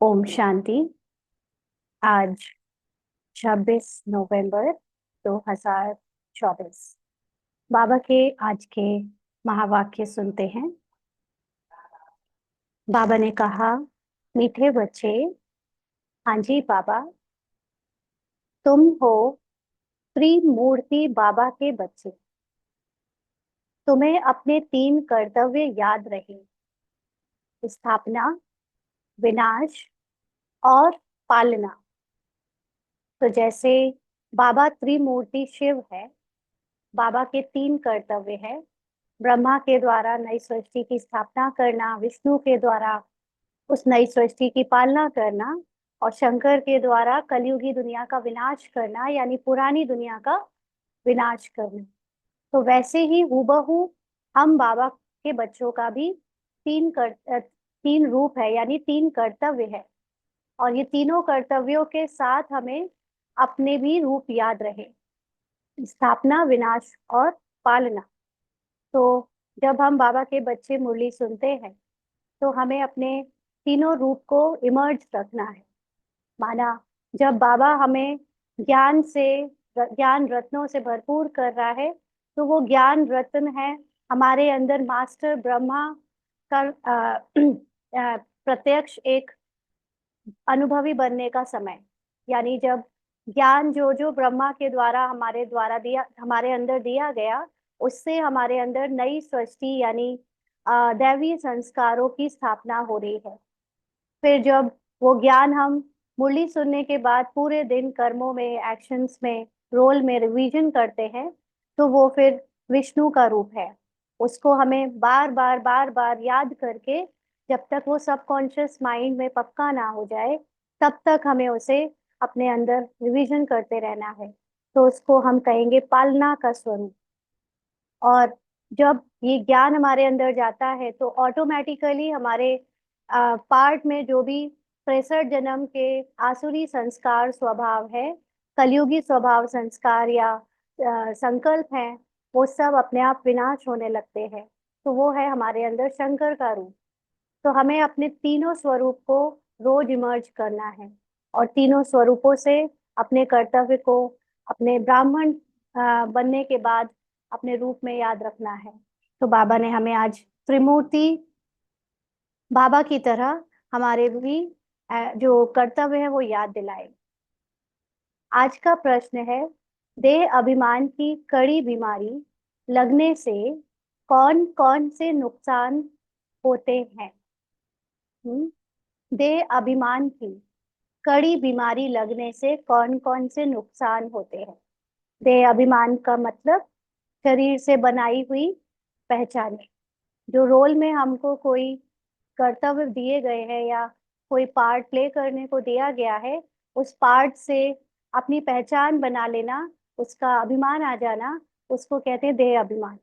ओम शांति। आज 26 नवंबर 2024। बाबा के आज के महावाक्य सुनते हैं। बाबा ने कहा, मीठे बच्चे, हाँ जी बाबा, तुम हो त्रिमूर्ति बाबा के बच्चे। तुम्हें अपने 3 कर्तव्य याद रहे: स्थापना, विनाश और पालना। तो जैसे बाबा त्रिमूर्ति शिव है, बाबा के 3 कर्तव्य है: ब्रह्मा के द्वारा नई सृष्टि की स्थापना करना, विष्णु के द्वारा उस नई सृष्टि की पालना करना, और शंकर के द्वारा कलयुगी दुनिया का विनाश करना, यानी पुरानी दुनिया का विनाश करना। तो वैसे ही हूबहू हम बाबा के बच्चों का भी 3 रूप है, यानी 3 कर्तव्य है। और ये तीनों कर्तव्यों के साथ हमें अपने भी रूप याद रहे: स्थापना, विनाश और पालना। तो जब हम बाबा के बच्चे मुरली सुनते हैं तो हमें अपने तीनों रूप को इमर्ज रखना है। माना, जब बाबा हमें ज्ञान रत्नों से भरपूर कर रहा है, तो वो ज्ञान रत्न है हमारे अंदर मास्टर ब्रह्मा का प्रत्यक्ष एक अनुभवी बनने का समय। यानी जब ज्ञान जो जो ब्रह्मा के द्वारा हमारे अंदर दिया गया, उससे हमारे अंदर नई सृष्टि यानी दैवी संस्कारों की स्थापना हो रही है। फिर जब वो ज्ञान हम मुरली सुनने के बाद पूरे दिन कर्मों में, एक्शंस में, रोल में रिवीजन करते हैं, तो वो फिर विष्णु का रूप है। उसको हमें बार बार याद करके, जब तक वो सबकॉन्शियस माइंड में पक्का ना हो जाए, तब तक हमें उसे अपने अंदर रिवीजन करते रहना है। तो उसको हम कहेंगे पालना का स्वरूप। और जब ये ज्ञान हमारे अंदर जाता है तो ऑटोमेटिकली हमारे पार्ट में जो भी 63 जन्म के आसुरी संस्कार स्वभाव है, कलयुगी स्वभाव संस्कार या संकल्प है, वो सब अपने आप विनाश होने लगते हैं। तो वो है हमारे अंदर शंकर का रूप। तो हमें अपने तीनों स्वरूप को रोज इमर्ज करना है, और तीनों स्वरूपों से अपने कर्तव्य को अपने ब्राह्मण बनने के बाद अपने रूप में याद रखना है। तो बाबा ने हमें आज त्रिमूर्ति बाबा की तरह हमारे भी जो कर्तव्य है वो याद दिलाए। आज का प्रश्न है, देह अभिमान की कड़ी बीमारी लगने से कौन कौन से नुकसान होते हैं? देह अभिमान की कड़ी बीमारी लगने से कौन कौन से नुकसान होते हैं? देह अभिमान का मतलब शरीर से बनाई हुई पहचाने। जो रोल में हमको कोई कर्तव्य दिए गए हैं या कोई पार्ट प्ले करने को दिया गया है, उस पार्ट से अपनी पहचान बना लेना, उसका अभिमान आ जाना, उसको कहते हैं देह अभिमान।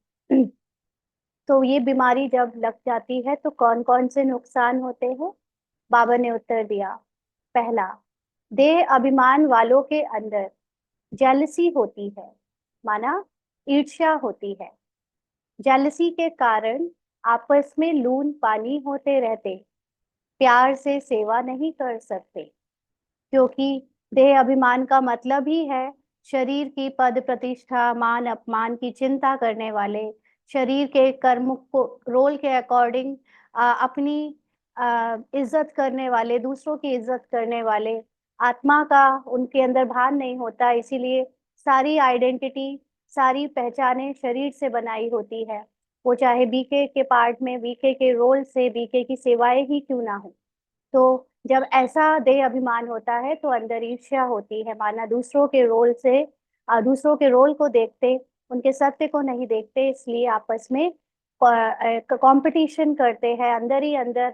तो ये बीमारी जब लग जाती है तो कौन कौन से नुकसान होते हैं? बाबा ने उत्तर दिया। पहला, देह अभिमान वालों के अंदर जेलसी होती है, माना ईर्ष्या होती है। जेलसी के कारण आपस में लून पानी होते रहते, प्यार से सेवा नहीं कर सकते। क्योंकि देह अभिमान का मतलब ही है शरीर की पद प्रतिष्ठा, मान अपमान की चिंता करने वाले, शरीर के कर्म को रोल के अकॉर्डिंग अपनी इज्जत करने वाले, दूसरों की इज्जत करने वाले। आत्मा का उनके अंदर भान नहीं होता, इसीलिए सारी आइडेंटिटी, सारी पहचाने शरीर से बनाई होती है। वो चाहे बीके के पार्ट में, बीके के रोल से बीके की सेवाएं ही क्यों ना हो। तो जब ऐसा देह अभिमान होता है तो अंदर ईर्ष्या होती है, माना दूसरों के रोल से दूसरों के रोल को देखते, उनके सत्य को नहीं देखते, इसलिए आपस में कंपटीशन करते हैं, अंदर ही अंदर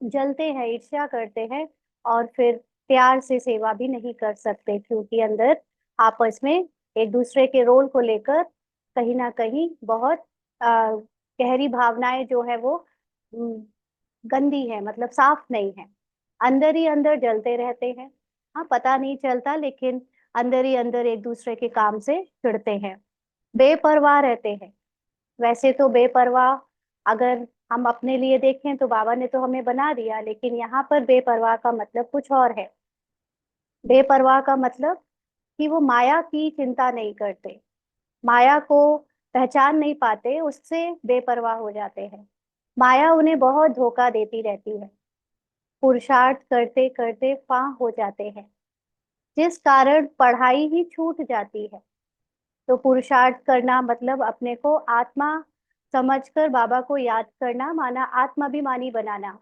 जलते हैं, ईर्ष्या करते हैं। और फिर प्यार से सेवा भी नहीं कर सकते, क्योंकि अंदर आपस में एक दूसरे के रोल को लेकर कहीं ना कहीं बहुत गहरी भावनाएं जो है वो गंदी है, मतलब साफ नहीं है। अंदर ही अंदर जलते रहते हैं। हाँ, पता नहीं चलता, लेकिन अंदर ही अंदर एक दूसरे के काम से चिढ़ते हैं, बेपरवाह रहते हैं। वैसे तो बेपरवाह अगर हम अपने लिए देखें तो बाबा ने तो हमें बना दिया, लेकिन यहाँ पर बेपरवाह का मतलब कुछ और है। बेपरवाह का मतलब कि वो माया की चिंता नहीं करते, माया को पहचान नहीं पाते, उससे बेपरवाह हो जाते हैं। माया उन्हें बहुत धोखा देती रहती है, पुरुषार्थ करते करते फांक हो जाते हैं, जिस कारण पढ़ाई ही छूट जाती है। तो पुरुषार्थ करना मतलब अपने को आत्मा समझकर बाबा को याद करना, माना आत्माभिमानी बनाना।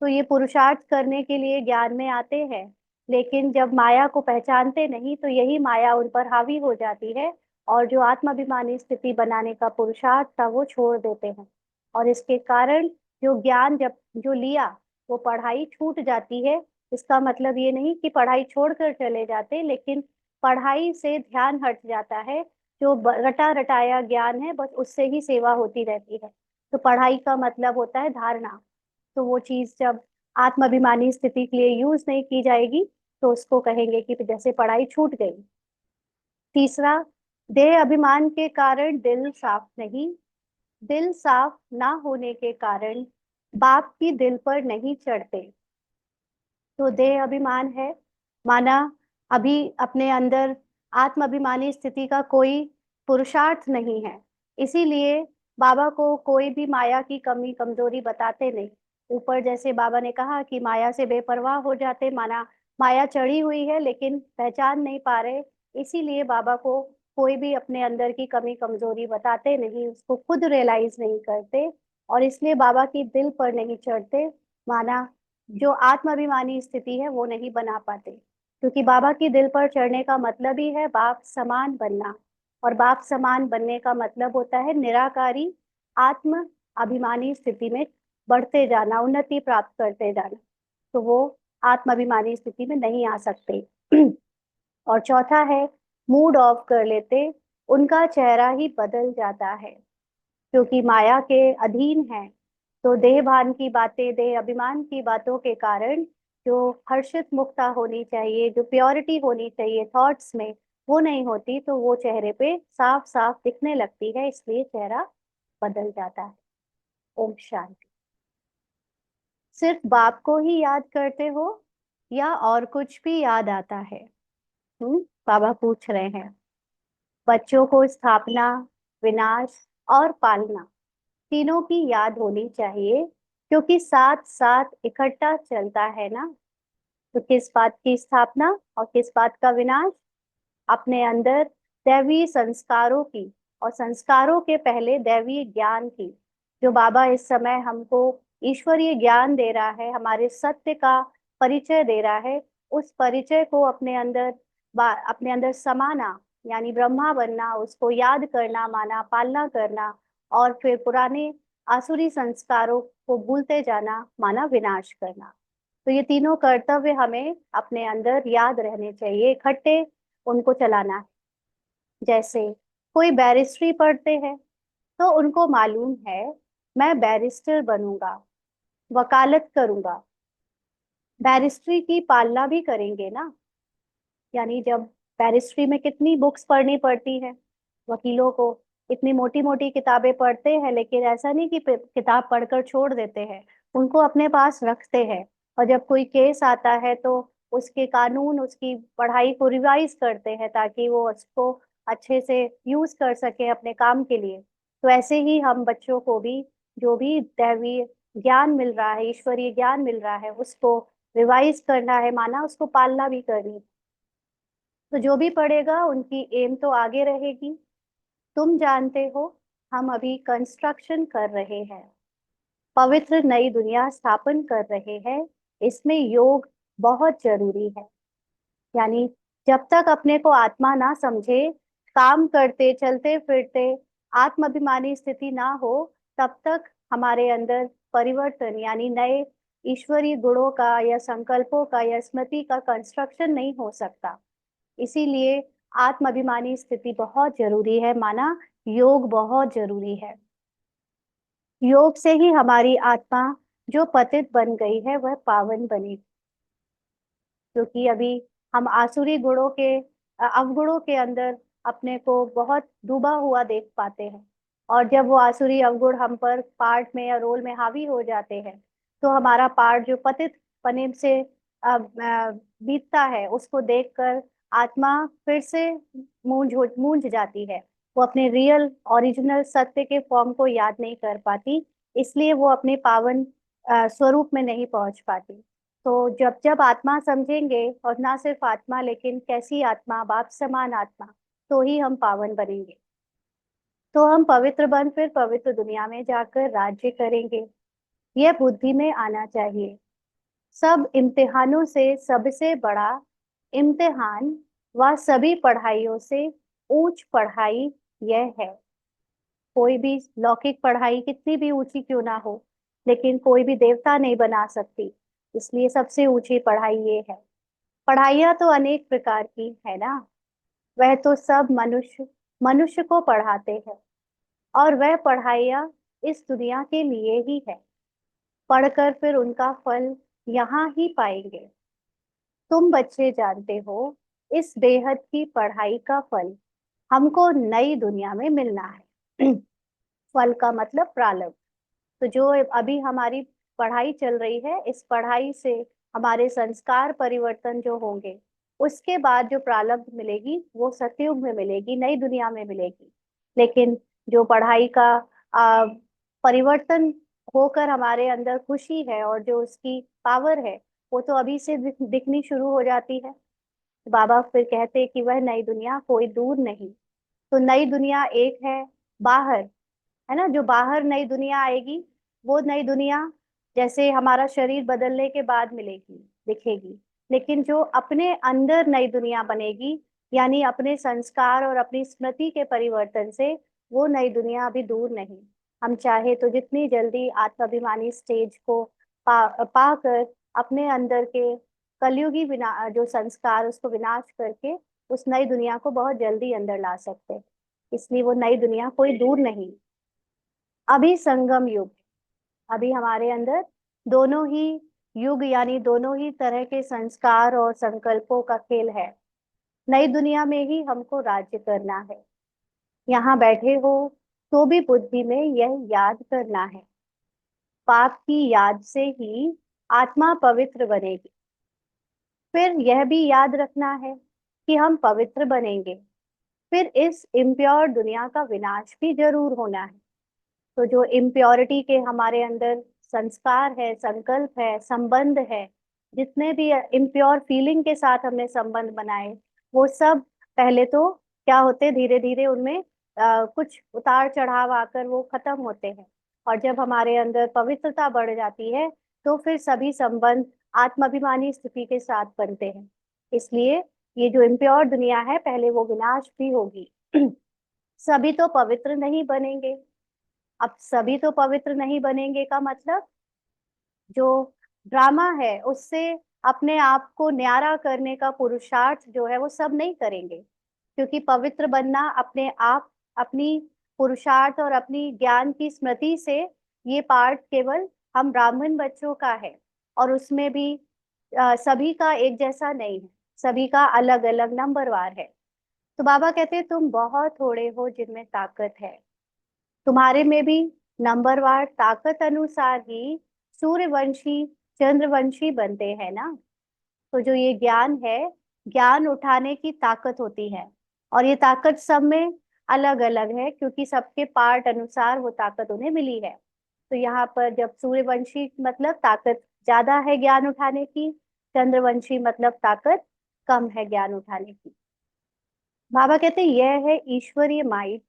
तो ये पुरुषार्थ करने के लिए ज्ञान में आते हैं, लेकिन जब माया को पहचानते नहीं तो यही माया उन पर हावी हो जाती है, और जो आत्माभिमानी स्थिति बनाने का पुरुषार्थ था वो छोड़ देते हैं। और इसके कारण जो ज्ञान जब जो लिया वो पढ़ाई छूट जाती है। इसका मतलब ये नहीं कि पढ़ाई छोड़कर चले जाते, लेकिन पढ़ाई से ध्यान हट जाता है। जो रटा रटाया ज्ञान है बस उससे ही सेवा होती रहती है। तो पढ़ाई का मतलब होता है धारणा। तो वो चीज जब आत्माभिमानी स्थिति के लिए यूज नहीं की जाएगी तो उसको कहेंगे कि जैसे पढ़ाई छूट गई। तीसरा, देह अभिमान के कारण दिल साफ नहीं। दिल साफ ना होने के कारण बाप की दिल पर नहीं चढ़ते। तो देह अभिमान है, माना अभी अपने अंदर आत्म अभिमानी स्थिति का कोई पुरुषार्थ नहीं है, इसीलिए बाबा को कोई भी माया की कमी कमजोरी बताते नहीं। ऊपर जैसे बाबा ने कहा कि माया से बेपरवाह हो जाते, माना माया चढ़ी हुई है लेकिन पहचान नहीं पा रहे, इसीलिए बाबा को कोई भी अपने अंदर की कमी कमजोरी बताते नहीं, उसको खुद रियलाइज नहीं करते, और इसलिए बाबा की दिल पर नहीं चढ़ते, माना जो आत्माभिमानी स्थिति है वो नहीं बना पाते। क्योंकि बाबा की दिल पर चढ़ने का मतलब ही है बाप समान बनना, और बाप समान बनने का मतलब होता है निराकारी आत्म अभिमानी स्थिति में बढ़ते जाना, उन्नति प्राप्त करते जाना। तो वो आत्माभिमानी स्थिति में नहीं आ सकते। और चौथा है, मूड ऑफ कर लेते, उनका चेहरा ही बदल जाता है, क्योंकि माया के अधीन है। तो देह भान की बातें, देह अभिमान की बातों के कारण जो हर्षित मुक्ता होनी चाहिए, जो प्योरिटी होनी चाहिए थॉट्स में, वो नहीं होती, तो वो चेहरे पे साफ साफ दिखने लगती है, इसलिए चेहरा बदल जाता है। ओम शांति। सिर्फ बाप को ही याद करते हो या और कुछ भी याद आता है? बाबा पूछ रहे हैं। बच्चों को स्थापना, विनाश और पालना तीनों की याद होनी चाहिए, क्योंकि साथ साथ इकट्ठा चलता है ना। तो किस बात की स्थापना और किस बात का विनाश? अपने अंदर दैवीय संस्कारों की, और संस्कारों के पहले दैवीय ज्ञान की। जो बाबा इस समय हमको ईश्वरीय ज्ञान दे रहा है, हमारे सत्य का परिचय दे रहा है, उस परिचय को अपने अंदर समाना, यानी ब्रह्मा बनना, उसको याद करना, माना पालना करना, और फिर पुराने आसुरी संस्कारों को भूलते जाना, माना विनाश करना। तो ये तीनों कर्तव्य हमें अपने अंदर याद रहने चाहिए, इकट्ठे उनको चलाना है। जैसे कोई बैरिस्ट्री पढ़ते हैं तो उनको मालूम है मैं बैरिस्टर बनूंगा, वकालत करूंगा, बैरिस्ट्री की पालना भी करेंगे ना। यानी जब बैरिस्ट्री में कितनी बुक्स पढ़नी पड़ती है वकीलों को, इतनी मोटी मोटी किताबें पढ़ते हैं, लेकिन ऐसा नहीं कि किताब पढ़कर छोड़ देते हैं, उनको अपने पास रखते हैं। और जब कोई केस आता है तो उसके कानून, उसकी पढ़ाई को रिवाइज करते हैं, ताकि वो उसको अच्छे से यूज कर सके अपने काम के लिए। तो ऐसे ही हम बच्चों को भी जो भी दैवीय ज्ञान मिल रहा है, ईश्वरीय ज्ञान मिल रहा है, उसको रिवाइज करना है, माना उसको पालना भी करनी है। तो जो भी पढ़ेगा उनकी एम तो आगे रहेगी। तुम जानते हो हम अभी कंस्ट्रक्शन कर रहे हैं, पवित्र नई दुनिया स्थापन कर रहे हैं, इसमें योग बहुत जरूरी है। यानी जब तक अपने को आत्मा ना समझे, काम करते चलते फिरते आत्म अभिमानी स्थिति ना हो, तब तक हमारे अंदर परिवर्तन यानी नए ईश्वरीय गुणों का या संकल्पों का या स्मृति का कंस्ट्रक्शन नहीं हो सकता। इसीलिए आत्म अभिमानी स्थिति बहुत जरूरी है, माना योग बहुत जरूरी है। योग से ही हमारी आत्मा जो पतित बन गई है वह पावन बनेगी। क्योंकि अभी हम आसुरी गुणों के अवगुणों के अंदर अपने को बहुत डूबा हुआ देख पाते हैं, और जब वो आसुरी अवगुण हम पर पार्ट में या रोल में हावी हो जाते हैं, तो हमारा पार्ट जो पतित पने से बीतता है, उसको देखकर आत्मा फिर से मूंझ जाती है। वो अपने रियल ओरिजिनल सत्य के फॉर्म को याद नहीं कर पाती, इसलिए वो अपने पावन स्वरूप में नहीं पहुंच पाती। तो जब जब आत्मा समझेंगे, और ना सिर्फ आत्मा लेकिन कैसी आत्मा, बाप समान आत्मा, तो ही हम पावन बनेंगे। तो हम पवित्र बन फिर पवित्र दुनिया में जाकर राज्य करेंगे। यह बुद्धि में आना चाहिए। सब इम्तिहानों से सबसे बड़ा इम्तिहान व सभी पढ़ाइयों से ऊंच पढ़ाई यह है। कोई भी लौकिक पढ़ाई कितनी भी ऊंची क्यों ना हो, लेकिन कोई भी देवता नहीं बना सकती। इसलिए सबसे ऊंची पढ़ाई ये है। पढ़ाइयाँ तो अनेक प्रकार की है ना, वह तो सब मनुष्य मनुष्य को पढ़ाते हैं, और वह पढ़ाइयाँ इस दुनिया के लिए ही है। पढ़कर फिर उनका फल यहाँ ही पाएंगे। तुम बच्चे जानते हो, इस बेहद की पढ़ाई का फल हमको नई दुनिया में मिलना है। फल का मतलब प्रारब्ध। तो जो अभी हमारी पढ़ाई चल रही है, इस पढ़ाई से हमारे संस्कार परिवर्तन जो होंगे, उसके बाद जो प्रारब्ध मिलेगी वो सतयुग में मिलेगी, नई दुनिया में मिलेगी। लेकिन जो पढ़ाई का आ, परिवर्तन होकर हमारे अंदर खुशी है, और जो उसकी पावर है, वो तो अभी से दिखनी शुरू हो जाती है। बाबा फिर कहते कि वह नई दुनिया कोई दूर नहीं। तो नई दुनिया एक है बाहर, है ना, जो बाहर नई दुनिया आएगी, वो नई दुनिया जैसे हमारा शरीर बदलने के बाद मिलेगी, दिखेगी। लेकिन जो अपने अंदर नई दुनिया बनेगी, यानी अपने संस्कार और अपनी स्मृति के परिवर्तन से, वो नई दुनिया अभी दूर नहीं। हम चाहे तो जितनी जल्दी आत्माभिमानी स्टेज को पाकर अपने अंदर के कलयुगी विना जो संस्कार, उसको विनाश करके उस नई दुनिया को बहुत जल्दी अंदर ला सकते हैं। इसलिए वो नई दुनिया कोई दूर नहीं। अभी संगम युग, अभी हमारे अंदर दोनों ही युग, यानी दोनों ही तरह के संस्कार और संकल्पों का खेल है। नई दुनिया में ही हमको राज्य करना है। यहाँ बैठे हो तो भी बुद्धि में यह याद करना है, पाप की याद से ही आत्मा पवित्र बनेगी। फिर यह भी याद रखना है कि हम पवित्र बनेंगे, फिर इस इम्प्योर दुनिया का विनाश भी जरूर होना है। तो जो इम्प्योरिटी के हमारे अंदर संस्कार है, संकल्प है, संबंध है, जितने भी इम्प्योर फीलिंग के साथ हमने संबंध बनाए, वो सब पहले तो क्या होते, धीरे धीरे उनमें कुछ उतार चढ़ाव आकर वो खत्म होते हैं। और जब हमारे अंदर पवित्रता बढ़ जाती है, तो फिर सभी संबंध आत्माभिमानी स्थिति के साथ बनते हैं। इसलिए ये जो इम्प्योर दुनिया है, पहले वो विनाश भी होगी। सभी तो पवित्र नहीं बनेंगे। अब सभी तो पवित्र नहीं बनेंगे का मतलब, जो ड्रामा है उससे अपने आप को न्यारा करने का पुरुषार्थ जो है, वो सब नहीं करेंगे। क्योंकि पवित्र बनना अपने आप, अपनी पुरुषार्थ और अपनी ज्ञान की स्मृति से, ये पार्ट केवल हम ब्राह्मण बच्चों का है। और उसमें भी सभी का एक जैसा नहीं है, सभी का अलग अलग नंबरवार है। तो बाबा कहते हैं तुम बहुत थोड़े हो जिनमें ताकत है। तुम्हारे में भी नंबरवार ताकत अनुसार ही सूर्यवंशी चंद्रवंशी बनते हैं ना। तो जो ये ज्ञान है, ज्ञान उठाने की ताकत होती है, और ये ताकत सब में अलग अलग है, क्योंकि सबके पार्ट अनुसार वो ताकत उन्हें मिली है। तो यहाँ पर जब सूर्यवंशी मतलब ताकत ज्यादा है ज्ञान उठाने की, चंद्रवंशी मतलब ताकत कम है ज्ञान उठाने की। बाबा कहते हैं यह है ईश्वरीय माइट।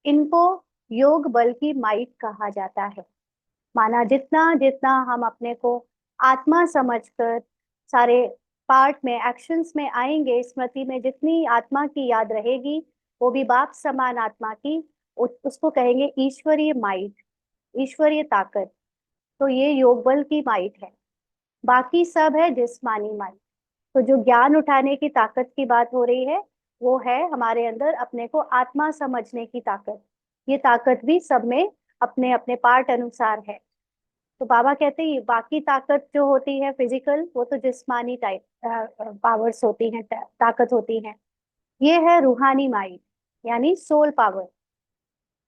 इनको योग बल की माइट कहा जाता है। माना जितना जितना हम अपने को आत्मा समझकर सारे पार्ट में, एक्शंस में आएंगे, स्मृति में जितनी आत्मा की याद रहेगी, वो भी बाप समान आत्मा की, उसको कहेंगे ईश्वरीय माइट, ईश्वरीय ताकत। तो ये योग बल की माइट है। बाकी सब है जिस्मानी माइट। तो जो ज्ञान उठाने की ताकत की बात हो रही है, वो है हमारे अंदर अपने को आत्मा समझने की ताकत। ये ताकत भी सब में अपने अपने पार्ट अनुसार है। तो बाबा कहते हैं ये बाकी ताकत जो होती है फिजिकल, वो तो जिस्मानी टाइप पावर्स होती हैं, ताकत होती हैं। ये है रूहानी माइंड, यानी सोल पावर।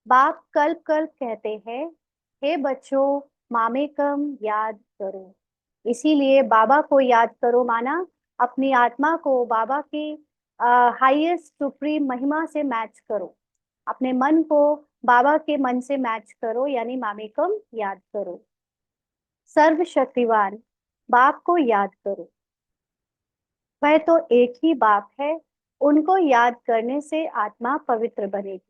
बाप कल्प कल्प कहते हैं, हे बच्चों, मामेकम याद करो। इसीलिए बाबा को याद करो माना अपनी आत्मा को बाबा की हाईएस्ट सुप्रीम महिमा से मैच करो। अपने मन को बाबा के मन से मैच करो, यानी मामेकम याद करो। सर्वशक्तिवान बाप को याद करो। वह तो एक ही बाप है। उनको याद करने से आत्मा पवित्र बनेगी।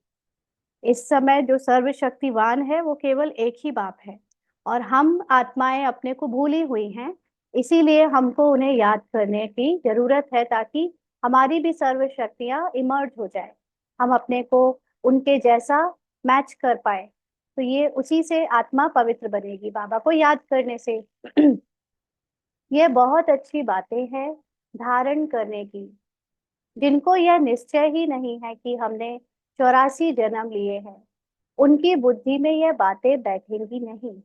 इस समय जो सर्वशक्तिवान है वो केवल एक ही बाप है, और हम आत्माएं अपने को भूली हुई हैं। इसीलिए हमको उन्हें याद करने की जरूरत है, ताकि हमारी भी सर्व शक्तियां इमर्ज हो जाए, हम अपने को उनके जैसा मैच कर पाए। तो ये उसी से आत्मा पवित्र बनेगी, बाबा को याद करने से। ये बहुत अच्छी बातें हैं धारण करने की। जिनको यह निश्चय ही नहीं है कि हमने 84 जन्म लिए हैं, उनकी बुद्धि में यह बातें बैठेंगी नहीं।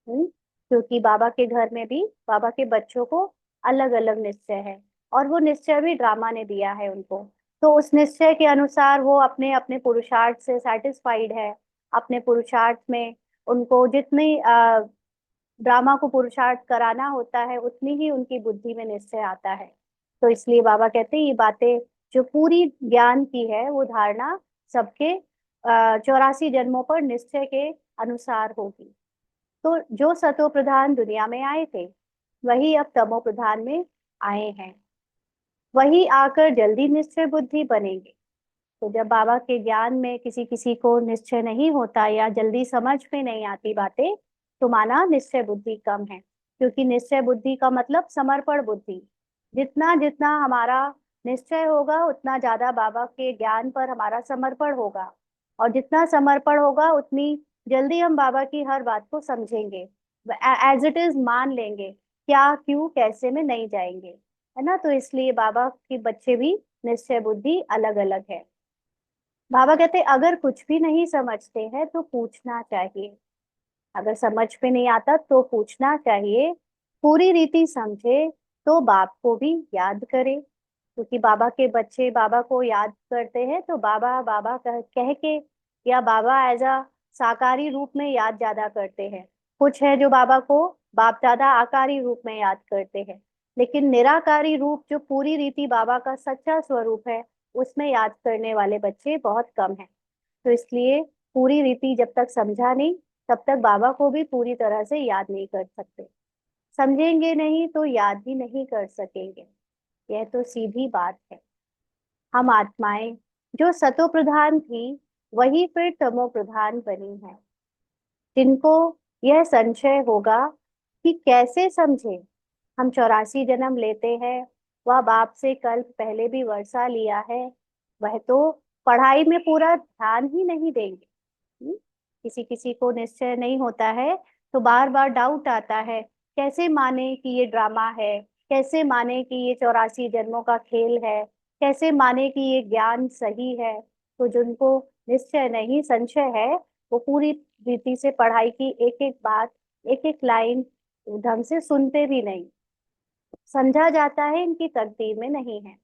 क्योंकि बाबा के घर में भी बाबा के बच्चों को अलग अलग निश्चय है, और वो निश्चय भी ड्रामा ने दिया है उनको। तो उस निश्चय के अनुसार वो अपने अपने पुरुषार्थ से सेटिस्फाइड है। अपने पुरुषार्थ में उनको जितनी ड्रामा को पुरुषार्थ कराना होता है, उतनी ही उनकी बुद्धि में निश्चय आता है। तो इसलिए बाबा कहते हैं ये बातें जो पूरी ज्ञान की है वो धारणा सबके 84 जन्मों पर निश्चय के अनुसार होगी। तो जो सतो प्रधान दुनिया में आए थे, वही अब तमो प्रधान में आए हैं। वही आकर जल्दी निश्चय बुद्धि बनेंगे। तो जब बाबा के ज्ञान में किसी किसी को निश्चय नहीं होता या जल्दी समझ में नहीं आती बातें, तो माना निश्चय बुद्धि कम है। क्योंकि निश्चय बुद्धि का मतलब समर्पण बुद्धि। जितना जितना हमारा निश्चय होगा, उतना ज्यादा बाबा के ज्ञान पर हमारा समर्पण होगा। और जितना समर्पण होगा, उतनी जल्दी हम बाबा की हर बात को समझेंगे, एज इट इज मान लेंगे, क्या क्यों कैसे में नहीं जाएंगे। है ना? तो इसलिए बाबा के बच्चे भी निश्चय बुद्धि अलग अलग है। बाबा कहते अगर कुछ भी नहीं समझते हैं तो पूछना चाहिए। अगर समझ में नहीं आता तो पूछना चाहिए। पूरी रीति समझे तो बाप को भी याद करे। क्योंकि बाबा के बच्चे बाबा को याद करते हैं, तो बाबा बाबा कह के, या बाबा एज अ साकारी रूप में याद ज्यादा करते हैं। कुछ है जो बाबा को बाप दादा आकारी रूप में याद करते हैं, लेकिन निराकारी रूप जो पूरी रीति बाबा का सच्चा स्वरूप है, उसमें याद करने वाले बच्चे बहुत कम हैं। तो इसलिए पूरी रीति जब तक समझा नहीं, तब तक बाबा को भी पूरी तरह से याद नहीं कर सकते। समझेंगे नहीं तो याद भी नहीं कर सकेंगे। यह तो सीधी बात है। हम आत्माएं जो सतो प्रधान थी, वही फिर तमो प्रधान बनी है। जिनको यह संशय होगा कि कैसे समझे, हम 84 जन्म लेते हैं, वह बाप से कल्प पहले भी वर्षा लिया है, वह तो पढ़ाई में पूरा ध्यान ही नहीं देंगे। किसी किसी को निश्चय नहीं होता है, तो बार बार डाउट आता है, कैसे माने कि ये ड्रामा है, कैसे माने कि ये 84 जन्मों का खेल है, कैसे माने कि ये ज्ञान सही है। तो जिनको निश्चय नहीं, संशय है, वो पूरी रीति से पढ़ाई की एक एक बात, एक एक लाइन ढंग से सुनते भी नहीं। समझा जाता है इनकी तकदीर में नहीं है।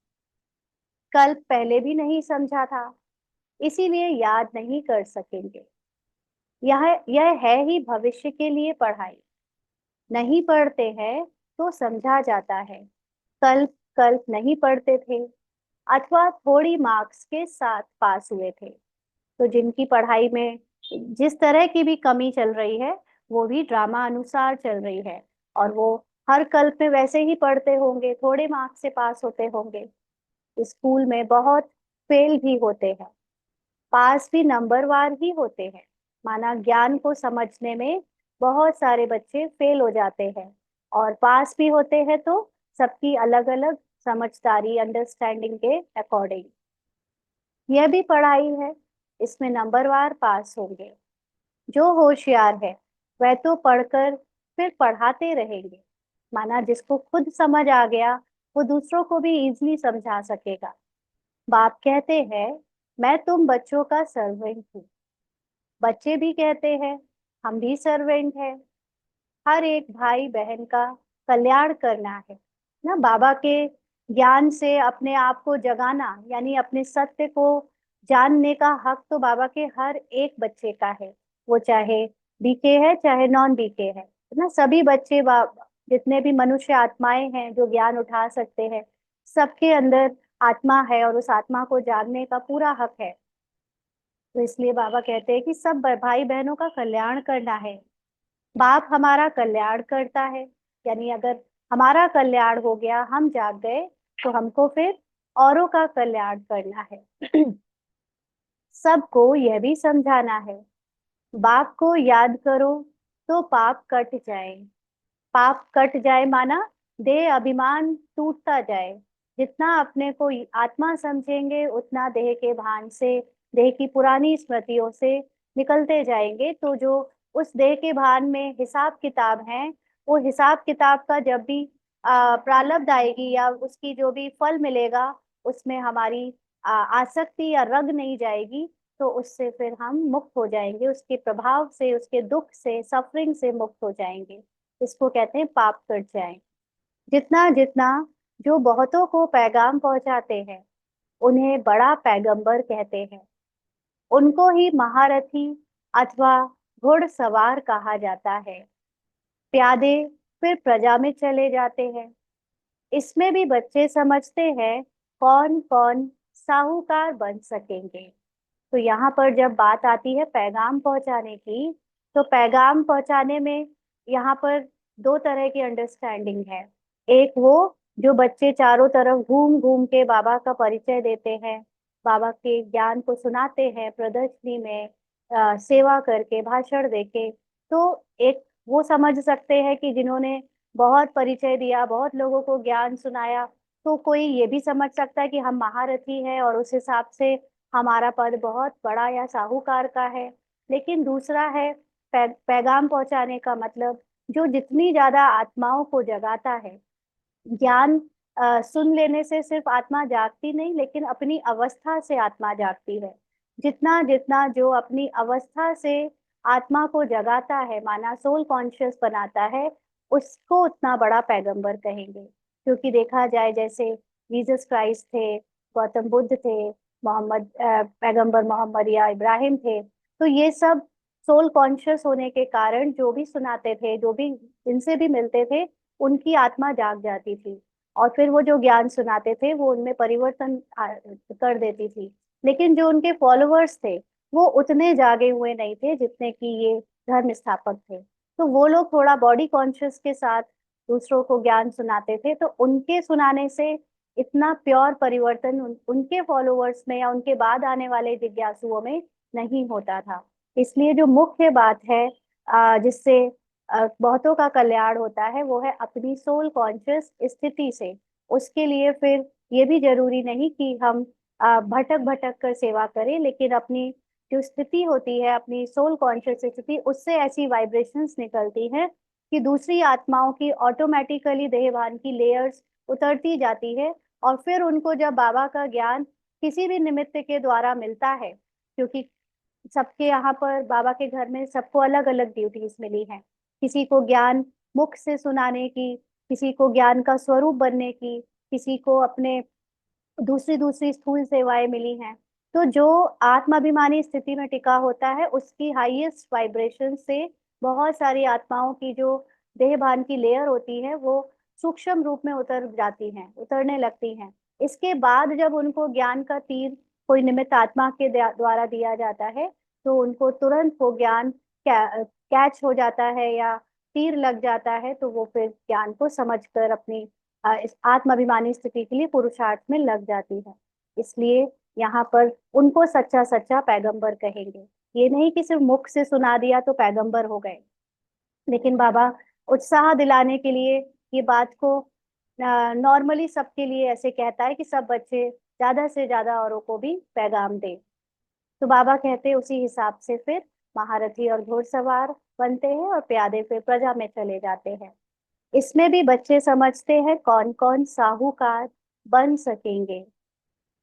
कल पहले भी नहीं समझा था, इसीलिए याद नहीं कर सकेंगे। यह है ही भविष्य के लिए पढ़ाई। नहीं पढ़ते हैं तो समझा जाता है। कल कल नहीं पढ़ते थे, अथवा थोड़ी मार्क्स के साथ पास हुए थे, तो जिनकी पढ़ाई में जिस तरह की भी कमी चल रही है, वो भी ड्रामा अनुसार चल रही है। और वो हर कल्प में वैसे ही पढ़ते होंगे, थोड़े मार्क्स से पास होते होंगे। स्कूल में बहुत फेल भी होते हैं, पास भी नंबरवार ही होते हैं। माना ज्ञान को समझने में बहुत सारे बच्चे फेल हो जाते हैं, और पास भी होते हैं तो सबकी अलग अलग समझदारी, अंडरस्टैंडिंग के अकॉर्डिंग। यह भी पढ़ाई है, इसमें नंबरवार पास होंगे। जो होशियार है वह तो पढ़कर फिर पढ़ाते रहेंगे। माना जिसको खुद समझ आ गया, वो दूसरों को भी इजीली समझा सकेगा। बाप कहते हैं, मैं तुम बच्चों का सर्वेंट हूँ। बच्चे भी कहते हैं, हम भी सर्वेंट हैं। हर एक भाई बहन का कल्याण करना है ना। बाबा के ज्ञान से अपने आप को जगाना, यानी अपने सत्य को जानने का हक तो बाबा के हर एक बच्चे का है, वो चाहे बीके है चाहे नॉन बीके है ना। सभी बच्चे जितने भी मनुष्य आत्माएं हैं जो ज्ञान उठा सकते हैं, सबके अंदर आत्मा है और उस आत्मा को जानने का पूरा हक है। तो इसलिए बाबा कहते हैं कि सब भाई बहनों का कल्याण करना है। बाप हमारा कल्याण करता है, यानी अगर हमारा कल्याण हो गया, हम जाग गए, तो हमको फिर औरों का कल्याण करना है। सबको यह भी समझाना है, बाप को याद करो तो पाप कट जाए। पाप कट जाए माना देह अभिमान टूटता जाए। जितना अपने को आत्मा समझेंगे उतना देह के भान से, देह की पुरानी स्मृतियों से निकलते जाएंगे। तो जो उस देह के भान में हिसाब किताब है, वो हिसाब किताब का जब भी प्रारब्ध आएगी या उसकी जो भी फल मिलेगा, उसमें हमारी आसक्ति या रग नहीं जाएगी, तो उससे फिर हम मुक्त हो जाएंगे, उसके प्रभाव से, उसके दुख से, सफरिंग से मुक्त हो जाएंगे। इसको कहते हैं पाप कट जाए। जितना जितना जो बहुतों को पैगाम पहुंचाते हैं, उन्हें बड़ा पैगंबर कहते हैं। उनको ही महारथी अथवा घुड़सवार कहा जाता है। प्यादे फिर प्रजा में चले जाते हैं। इसमें भी बच्चे समझते हैं कौन कौन साहूकार बन सकेंगे। तो यहाँ पर जब बात आती है पैगाम पहुंचाने की, तो पैगाम पहुंचाने में यहाँ पर दो तरह की अंडरस्टैंडिंग है। एक वो जो बच्चे चारों तरफ घूम घूम के बाबा का परिचय देते हैं, बाबा के ज्ञान को सुनाते हैं प्रदर्शनी में, सेवा करके, भाषण देके। तो एक वो समझ सकते हैं कि जिन्होंने बहुत परिचय दिया, बहुत लोगों को ज्ञान सुनाया, तो कोई ये भी समझ सकता है कि हम महारथी हैं और उस हिसाब से हमारा पद बहुत बड़ा या साहूकार का है। लेकिन दूसरा है पैगाम पहुंचाने का मतलब जो जितनी ज्यादा आत्माओं को जगाता है। ज्ञान सुन लेने से सिर्फ आत्मा जागती नहीं, लेकिन अपनी अवस्था से आत्मा जागती है। जितना जितना जो अपनी अवस्था से आत्मा को जगाता है, माना सोल कॉन्शियस बनाता है, उसको उतना बड़ा पैगंबर कहेंगे। क्योंकि देखा जाए जैसे जीसस क्राइस्ट थे, गौतम बुद्ध थे, मोहम्मद पैगंबर मोहम्मद या इब्राहिम थे, तो ये सब सोल कॉन्शियस होने के कारण जो भी सुनाते थे, जो भी इनसे भी मिलते थे, उनकी आत्मा जाग जाती थी। और फिर वो जो ज्ञान सुनाते थे वो उनमें परिवर्तन कर देती थी। लेकिन जो उनके फॉलोअर्स थे, वो उतने जागे हुए नहीं थे जितने कि ये धर्म स्थापक थे। तो वो लोग थोड़ा बॉडी कॉन्शियस के साथ दूसरों को ज्ञान सुनाते थे, तो उनके सुनाने से इतना प्योर परिवर्तन उनके फॉलोअर्स में या उनके बाद आने वाले जिज्ञासुओं में नहीं होता था। इसलिए जो मुख्य बात है जिससे बहुतों का कल्याण होता है, वो है अपनी सोल कॉन्शियस स्थिति से। उसके लिए फिर ये भी जरूरी नहीं कि हम भटक भटक कर सेवा करें, लेकिन अपनी जो स्थिति होती है, अपनी सोल कॉन्शियस स्थिति, उससे ऐसी वाइब्रेशंस निकलती हैं कि दूसरी आत्माओं की ऑटोमेटिकली देहभान की लेयर्स उतरती जाती है। और फिर उनको जब बाबा का ज्ञान किसी भी निमित्त के द्वारा मिलता है, क्योंकि सबके यहाँ पर बाबा के घर में सबको अलग अलग ड्यूटीज मिली हैं। किसी को ज्ञान मुख से सुनाने की, किसी को ज्ञान का स्वरूप बनने की, किसी को अपने दूसरी दूसरी स्थूल सेवाएं मिली हैं। तो जो आत्माभिमानी स्थिति में टिका होता है, उसकी हाईएस्ट वाइब्रेशन से बहुत सारी आत्माओं की जो देह भान की लेयर होती है, वो सूक्ष्म रूप में उतर जाती हैं, उतरने लगती हैं। इसके बाद जब उनको ज्ञान का तीर कोई निमित्त आत्मा के द्वारा दिया जाता है, तो उनको तुरंत वो ज्ञान कैच हो जाता है या तीर लग जाता है। तो वो फिर ज्ञान को समझकर अपनी इस आत्माभिमानी स्थिति के लिए पुरुषार्थ में लग जाती है। इसलिए यहाँ पर उनको सच्चा सच्चा पैगंबर कहेंगे। ये नहीं कि सिर्फ मुख से सुना दिया तो पैगंबर हो गए। लेकिन बाबा उत्साह दिलाने के लिए ये बात को नॉर्मली सबके लिए ऐसे कहता है कि सब बच्चे ज्यादा से ज्यादा औरों को भी पैगाम दें। तो बाबा कहते हैं उसी हिसाब से फिर महारथी और घुड़सवार बनते हैं और प्यादे फिर प्रजा में चले जाते हैं। इसमें भी बच्चे समझते हैं कौन कौन साहूकार बन सकेंगे।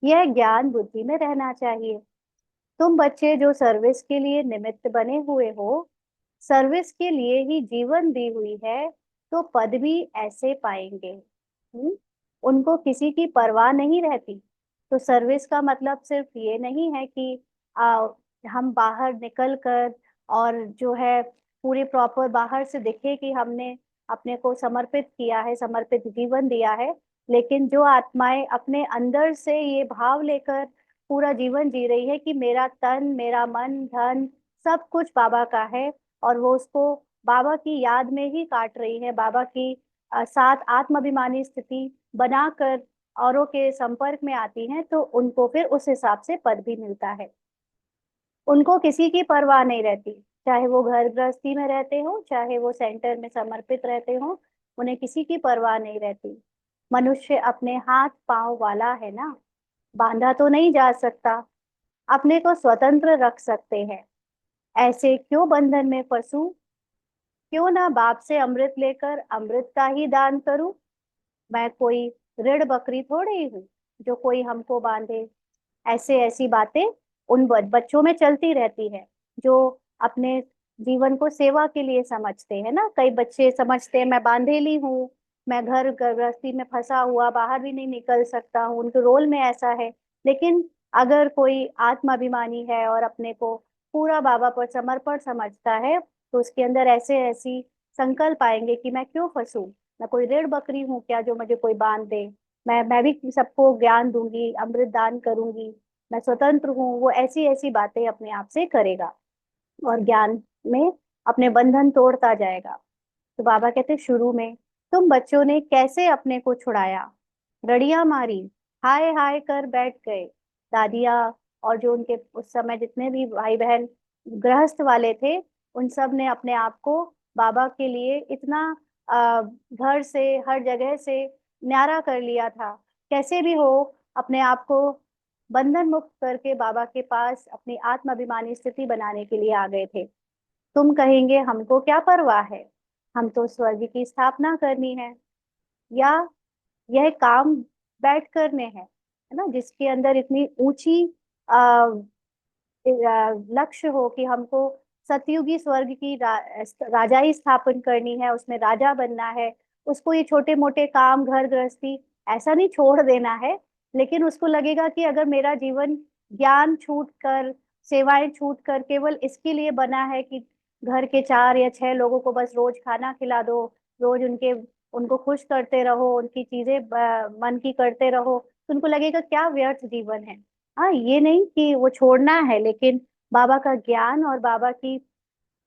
यह ज्ञान बुद्धि में रहना चाहिए। तुम बच्चे जो सर्विस के लिए निमित्त बने हुए हो, सर्विस के लिए ही जीवन दी हुई है, तो पद भी ऐसे पाएंगे। उनको किसी की परवाह नहीं रहती। तो सर्विस का मतलब सिर्फ ये नहीं है कि हम बाहर निकल कर और जो है पूरे प्रॉपर बाहर से दिखे कि हमने अपने को समर्पित किया है, समर्पित जीवन दिया है। लेकिन जो आत्माएं अपने अंदर से ये भाव लेकर पूरा जीवन जी रही है कि मेरा तन, मेरा मन, धन सब कुछ बाबा का है, और वो उसको बाबा की याद में ही काट रही है, बाबा की साथ आत्माभिमानी स्थिति बनाकर औरों के संपर्क में आती हैं, तो उनको फिर उस हिसाब से पद भी मिलता है। उनको किसी की परवाह नहीं रहती, चाहे वो घर गृहस्थी में रहते हो, चाहे वो सेंटर में समर्पित रहते हो, उन्हें किसी की परवाह नहीं रहती। मनुष्य अपने हाथ पांव वाला है ना, बांधा तो नहीं जा सकता, अपने को स्वतंत्र रख सकते हैं। ऐसे क्यों बंधन में फंसूं, क्यों ना बाप से अमृत लेकर अमृत का ही दान करूं। मैं कोई ऋण बकरी थोड़ी हूँ जो कोई हमको बांधे। ऐसे ऐसी बातें उन बच्चों में चलती रहती है जो अपने जीवन को सेवा के लिए समझते हैं ना। कई बच्चे समझते हैं मैं बांधेली हूँ, मैं घर गृहस्थी में फंसा हुआ बाहर भी नहीं निकल सकता हूँ, उनके रोल में ऐसा है। लेकिन अगर कोई आत्माभिमानी है और अपने को पूरा बाबा पर समर्पण समझता है, तो उसके अंदर ऐसे ऐसी संकल्प आएंगे कि मैं क्यों फंसूं, मैं कोई रेड़ बकरी हूँ क्या जो मुझे कोई बांध दे। मैं भी सबको ज्ञान दूंगी, अमृत दान करूंगी, मैं स्वतंत्र हूँ, वो ऐसी ऐसी बातें अपने आप से करेगा और ज्ञान में अपने बंधन तोड़ता जाएगा। तो बाबा कहते शुरू में तुम बच्चों ने कैसे अपने को छुड़ाया, रड़ियां मारी, हाय हाय कर बैठ गए। दादिया और जो उनके उस समय जितने भी भाई बहन गृहस्थ वाले थे, उन सब ने अपने आप को बाबा के लिए इतना घर से हर जगह से न्यारा कर लिया था। कैसे भी हो अपने आप को बंधन मुक्त करके बाबा के पास अपनी आत्माभिमानी स्थिति बनाने के लिए आ गए थे। तुम कहेंगे हमको क्या परवाह है, हम तो स्वर्ग की स्थापना करनी है, या यह काम बैठ करने है ना, जिसके अंदर इतनी ऊंची आ, लक्ष्य हो कि हमको सतयुगी स्वर्ग की राजाई स्थापन करनी है, उसमें राजा बनना है। उसको ये छोटे मोटे काम घर गृहस्थी ऐसा नहीं छोड़ देना है, लेकिन उसको लगेगा कि अगर मेरा जीवन ज्ञान छूट कर, सेवाएं छूट कर केवल इसके लिए बना है कि घर के 4 या 6 लोगों को बस रोज खाना खिला दो, रोज उनको खुश करते रहो, उनकी चीजें मन की करते रहो, तो उनको लगेगा क्या व्यर्थ जीवन है। हाँ, ये नहीं कि वो छोड़ना है, लेकिन बाबा का ज्ञान और बाबा की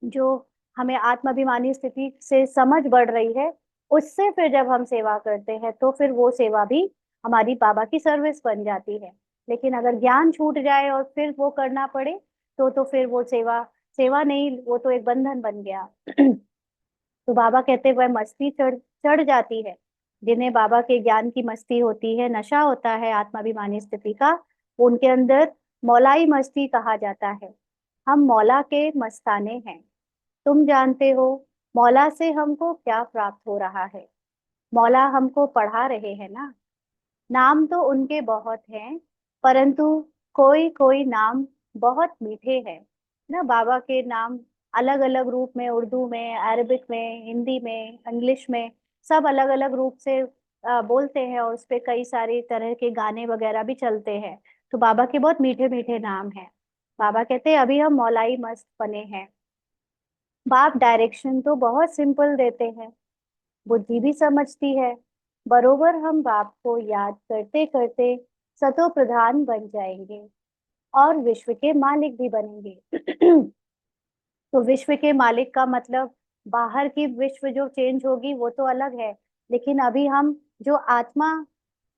जो हमें आत्माभिमानी स्थिति से समझ बढ़ रही है, उससे फिर जब हम सेवा करते हैं तो फिर वो सेवा भी हमारी बाबा की सर्विस बन जाती है। लेकिन अगर ज्ञान छूट जाए और फिर वो करना पड़े, तो फिर वो सेवा सेवा नहीं, वो तो एक बंधन बन गया। तो बाबा कहते वह मस्ती चढ़ चढ़ जाती है, जिन्हें बाबा के ज्ञान की मस्ती होती है, नशा होता है आत्माभिमानी स्थिति का, उनके अंदर मौलाई मस्ती कहा जाता है। हम मौला के मस्ताने हैं। तुम जानते हो मौला से हमको क्या प्राप्त हो रहा है। मौला हमको पढ़ा रहे हैं ना। नाम तो उनके बहुत हैं, परंतु कोई कोई नाम बहुत मीठे हैं ना। बाबा के नाम अलग अलग रूप में, उर्दू में, अरबिक में, हिंदी में, इंग्लिश में, सब अलग अलग रूप से बोलते हैं, और उस पे कई सारे तरह के गाने वगैरह भी चलते हैं। तो बाबा के बहुत मीठे मीठे नाम हैं। बाबा कहते हैं अभी हम मौलाई मस्त बने हैं। बाप डायरेक्शन तो बहुत सिंपल देते हैं, बुद्धि भी समझती है। बरोबर हम बाप को याद करते करते सतो प्रधान बन जाएंगे और विश्व के मालिक भी बनेंगे। तो विश्व के मालिक का मतलब बाहर की विश्व जो चेंज होगी वो तो अलग है, लेकिन अभी हम जो आत्मा,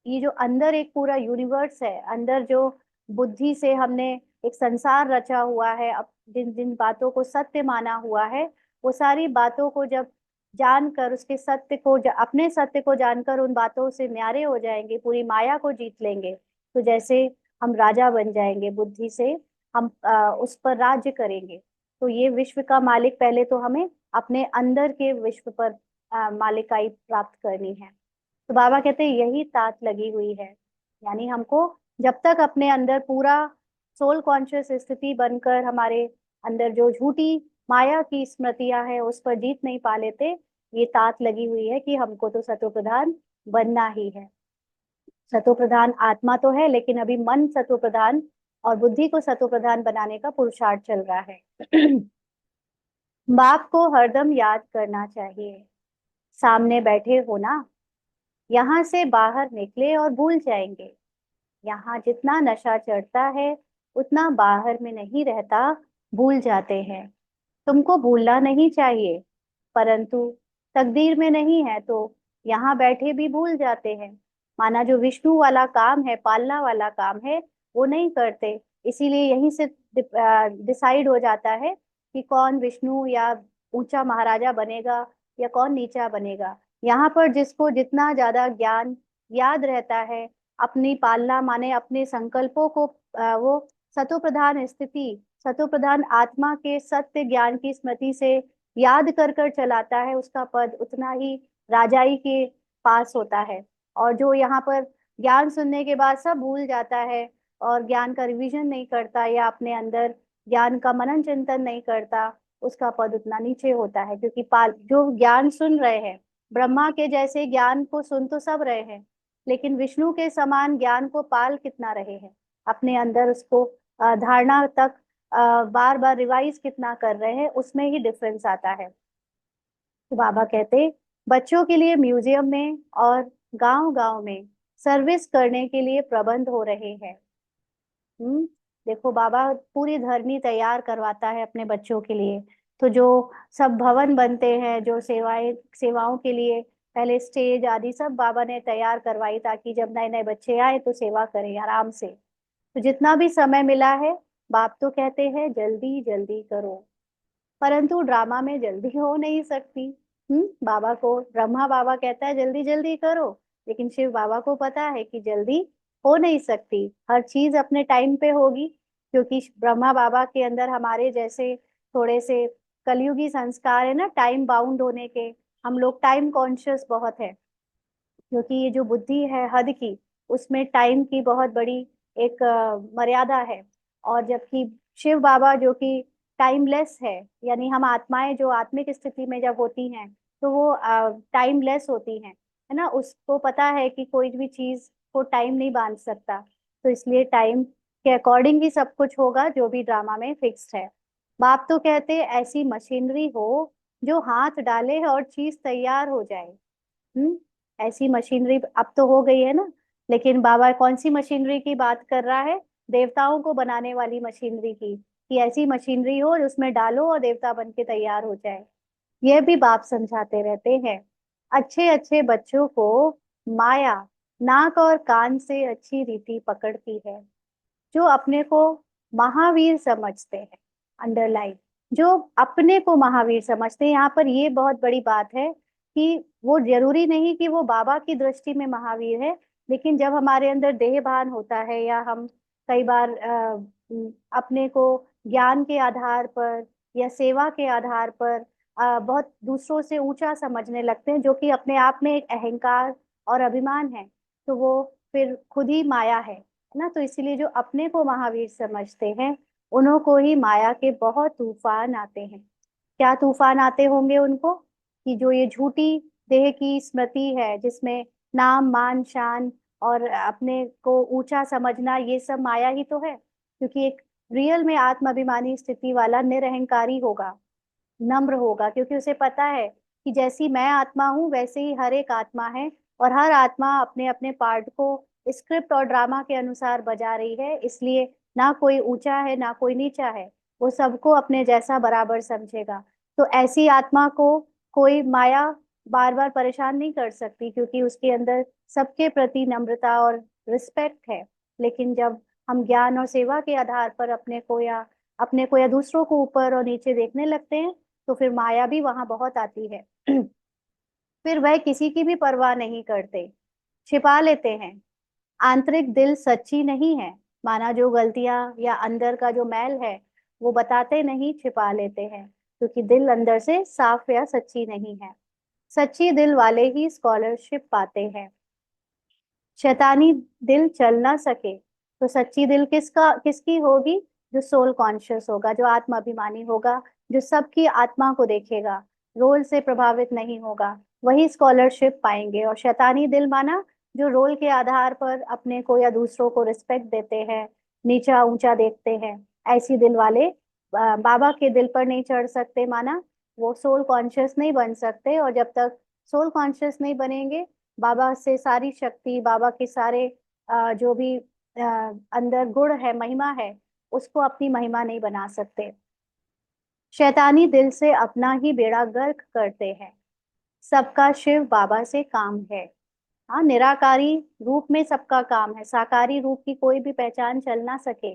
ये जो अंदर एक पूरा यूनिवर्स है, अंदर जो बुद्धि से हमने एक संसार रचा हुआ है, अब जिन जिन बातों को सत्य माना हुआ है, वो सारी बातों को जब जानकर उसके सत्य को अपने सत्य को जानकर उन बातों से न्यारे हो जाएंगे, पूरी माया को जीत लेंगे, तो जैसे हम राजा बन जाएंगे बुद्धि से, हम उस पर राज्य करेंगे। तो ये विश्व का मालिक पहले तो हमें अपने अंदर के विश्व पर मालिकाई प्राप्त करनी है। तो बाबा कहते हैं यही तात लगी हुई है, यानी हमको जब तक अपने अंदर पूरा सोल कॉन्शियस स्थिति बनकर हमारे अंदर जो झूठी माया की स्मृतियां हैं उस पर जीत नहीं पा लेते, ये तात लगी हुई है कि हमको तो सतो प्रधान बनना ही है। सतो प्रधान आत्मा तो है, लेकिन अभी मन सतो प्रधान और बुद्धि को सतो प्रधान बनाने का पुरुषार्थ चल रहा है। बाप को हरदम याद करना चाहिए। सामने बैठे हो ना, यहाँ से बाहर निकले और भूल जाएंगे। यहाँ जितना नशा चढ़ता है उतना बाहर में नहीं रहता, भूल जाते हैं। तुमको भूलना नहीं चाहिए, परंतु तकदीर में नहीं है तो यहाँ बैठे भी भूल जाते हैं। माना जो विष्णु वाला काम है, पालना वाला काम है, वो नहीं करते। इसीलिए यहीं से डिसाइड हो जाता है कि कौन विष्णु या ऊंचा महाराजा बनेगा या कौन नीचा बनेगा। यहाँ पर जिसको जितना ज्यादा ज्ञान याद रहता है, अपनी पालना माने अपने संकल्पों को वो सतो प्रधान स्थिति, सतो प्रधान आत्मा के सत्य ज्ञान की स्मृति से याद कर कर चलाता है, उसका पद उतना ही राजाई के पास होता है। और जो यहाँ पर ज्ञान सुनने के बाद सब भूल जाता है और ज्ञान का रिवीजन नहीं करता या अपने अंदर ज्ञान का मनन चिंतन नहीं करता, उसका पद उतना नीचे होता है। क्योंकि पाल जो ज्ञान सुन रहे हैं, ब्रह्मा के जैसे ज्ञान को सुन तो सब रहे हैं, लेकिन विष्णु के समान ज्ञान को पाल कितना रहे हैं, अपने अंदर उसको धारणा तक बार बार रिवाइज कितना कर रहे हैं, उसमें ही डिफरेंस आता है। तो बाबा कहते बच्चों के लिए म्यूजियम में और गांव गांव में सर्विस करने के लिए प्रबंध हो रहे हैं। हम्म। देखो बाबा पूरी धरनी तैयार करवाता है अपने बच्चों के लिए। तो जो सब भवन बनते हैं, जो सेवाओं के लिए पहले स्टेज आदि सब बाबा ने तैयार करवाई, ताकि जब नए नए बच्चे आए तो सेवा करें आराम से। तो जितना भी समय मिला है, बाप तो कहते हैं जल्दी जल्दी करो, परंतु ड्रामा में जल्दी हो नहीं सकती। बाबा को ब्रह्मा बाबा कहता है जल्दी जल्दी करो, लेकिन शिव बाबा को पता है कि जल्दी हो नहीं सकती, हर चीज अपने टाइम पे होगी। क्योंकि ब्रह्मा बाबा के अंदर हमारे जैसे थोड़े से कलयुगी संस्कार है ना, टाइम बाउंड होने के। हम लोग टाइम कॉन्शियस बहुत है, क्योंकि ये जो बुद्धि है हद की, उसमें टाइम की बहुत बड़ी एक मर्यादा है। और जबकि शिव बाबा जो कि टाइमलेस है, यानी हम आत्माएं जो आत्मिक स्थिति में जब होती हैं तो वो टाइमलेस होती हैं, है ना। उसको पता है कि कोई भी चीज को टाइम नहीं बांध सकता, तो इसलिए टाइम के अकॉर्डिंग ही सब कुछ होगा जो भी ड्रामा में फिक्स्ड है। बाप तो कहते ऐसी मशीनरी हो जो हाथ डाले और चीज तैयार हो जाए। ऐसी मशीनरी अब तो हो गई है ना, लेकिन बाबा कौन सी मशीनरी की बात कर रहा है? देवताओं को बनाने वाली मशीनरी की, कि ऐसी मशीनरी हो उसमें डालो और देवता बन के तैयार हो जाए। यह भी बाप समझाते रहते हैं। अच्छे अच्छे बच्चों को माया नाक और कान से अच्छी रीति पकड़ती है। जो अपने को महावीर समझते हैं, अंडरलाइन, जो अपने को महावीर समझते हैं, यहाँ पर ये बहुत बड़ी बात है कि वो जरूरी नहीं कि वो बाबा की दृष्टि में महावीर है, लेकिन जब हमारे अंदर देह भान होता है या हम कई बार अपने को ज्ञान के आधार पर या सेवा के आधार पर बहुत दूसरों से ऊंचा समझने लगते हैं, जो कि अपने आप में एक अहंकार और अभिमान है, तो वो फिर खुद ही माया है ना। तो इसीलिए जो अपने को महावीर समझते हैं, उन्हों को ही माया के बहुत तूफान आते हैं। क्या तूफान आते होंगे उनको? कि जो ये झूठी देह की स्मृति है, जिसमें नाम मान शान और अपने को ऊंचा समझना, ये सब माया ही तो है। क्योंकि एक रियल में आत्माभिमानी स्थिति वाला निरहंकारी होगा, नम्र होगा, क्योंकि उसे पता है कि जैसी मैं आत्मा हूँ वैसे ही हर एक आत्मा है, और हर आत्मा अपने अपने पार्ट को स्क्रिप्ट और ड्रामा के अनुसार बजा रही है। इसलिए ना कोई ऊंचा है ना कोई नीचा है, वो सबको अपने जैसा बराबर समझेगा। तो ऐसी आत्मा को कोई माया बार बार परेशान नहीं कर सकती, क्योंकि उसके अंदर सबके प्रति नम्रता और रिस्पेक्ट है। लेकिन जब हम ज्ञान और सेवा के आधार पर अपने को या दूसरों को ऊपर और नीचे देखने लगते हैं, तो फिर माया भी वहां बहुत आती है। फिर वह किसी की भी परवाह नहीं करते, छिपा लेते हैं। आंतरिक दिल सच्ची नहीं है, माना जो गलतियां या अंदर का जो मैल है वो बताते नहीं, छिपा लेते हैं, क्योंकि दिल अंदर से साफ या सच्ची नहीं है। सच्ची दिल वाले ही स्कॉलरशिप पाते हैं। शैतानी दिल चल ना सके तो सच्ची दिल किसकी होगी? जो सोल कॉन्शियस होगा, जो आत्माभिमानी होगा, जो सबकी आत्मा को देखेगा, रोल से प्रभावित नहीं होगा, वही स्कॉलरशिप पाएंगे। और शैतानी दिल माना जो रोल के आधार पर अपने को या दूसरों को रिस्पेक्ट देते हैं, नीचा ऊंचा देखते हैं, ऐसी दिल वाले बाबा के दिल पर नहीं चढ़ सकते। माना वो सोल कॉन्शियस नहीं बन सकते, और जब तक सोल कॉन्शियस नहीं बनेंगे, बाबा से सारी शक्ति, बाबा के सारे जो भी अंदर गुण है, महिमा है, उसको अपनी महिमा नहीं बना सकते। शैतानी दिल से अपना ही बेड़ा गर्क करते हैं। सबका शिव बाबा से काम है। हाँ, निराकारी रूप में सबका काम है, साकारी रूप की कोई भी पहचान चल ना सके,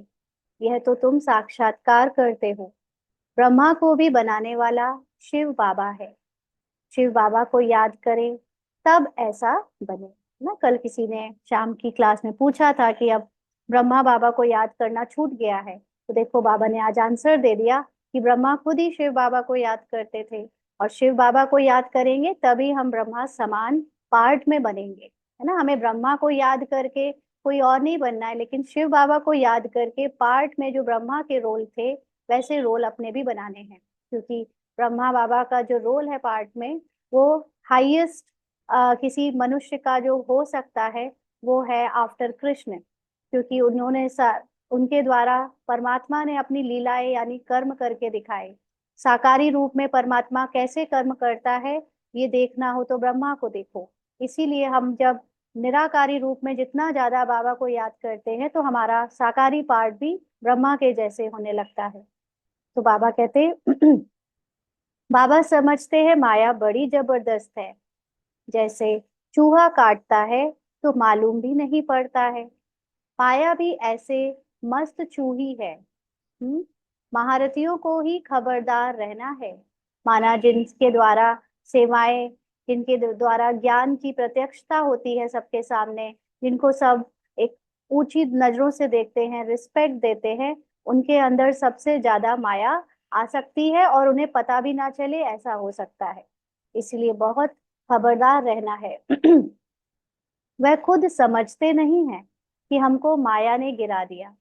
यह तो तुम साक्षात्कार करते हो। ब्रह्मा को भी बनाने वाला शिव बाबा है। शिव बाबा को याद करें तब ऐसा बने ना। कल किसी ने शाम की क्लास में पूछा था कि अब ब्रह्मा बाबा को याद करना छूट गया है, तो देखो बाबा ने आज आंसर दे दिया कि ब्रह्मा खुद ही शिव बाबा को याद करते थे, और शिव बाबा को याद करेंगे तभी हम ब्रह्मा समान पार्ट में बनेंगे, है ना। हमें ब्रह्मा को याद करके कोई और नहीं बनना है, लेकिन शिव बाबा को याद करके पार्ट में जो ब्रह्मा के रोल थे, वैसे रोल अपने भी बनाने हैं। क्योंकि ब्रह्मा बाबा का जो रोल है पार्ट में, वो हाईएस्ट किसी मनुष्य का जो हो सकता है, वो है आफ्टर कृष्ण। क्योंकि उनके द्वारा परमात्मा ने अपनी लीलाएं यानी कर्म करके दिखाए। साकारी रूप में परमात्मा कैसे कर्म करता है, ये देखना हो तो ब्रह्मा को देखो। इसीलिए हम जब निराकारी रूप में जितना ज्यादा बाबा को याद करते हैं, तो हमारा साकारी पार्ट भी ब्रह्मा के जैसे होने लगता है। तो बाबा कहते हैं बाबा समझते हैं माया बड़ी जबरदस्त है। जैसे चूहा काटता है तो मालूम भी नहीं पड़ता है, माया भी ऐसे मस्त चूही है। महारथियों को ही खबरदार रहना है। माना जिनके द्वारा सेवाएं, जिनके द्वारा ज्ञान की प्रत्यक्षता होती है सबके सामने, जिनको सब एक ऊंची नजरों से देखते हैं, रिस्पेक्ट देते हैं, उनके अंदर सबसे ज्यादा माया आ सकती है, और उन्हें पता भी ना चले, ऐसा हो सकता है। इसलिए बहुत खबरदार रहना है। वह खुद समझते नहीं है कि हमको माया ने गिरा दिया।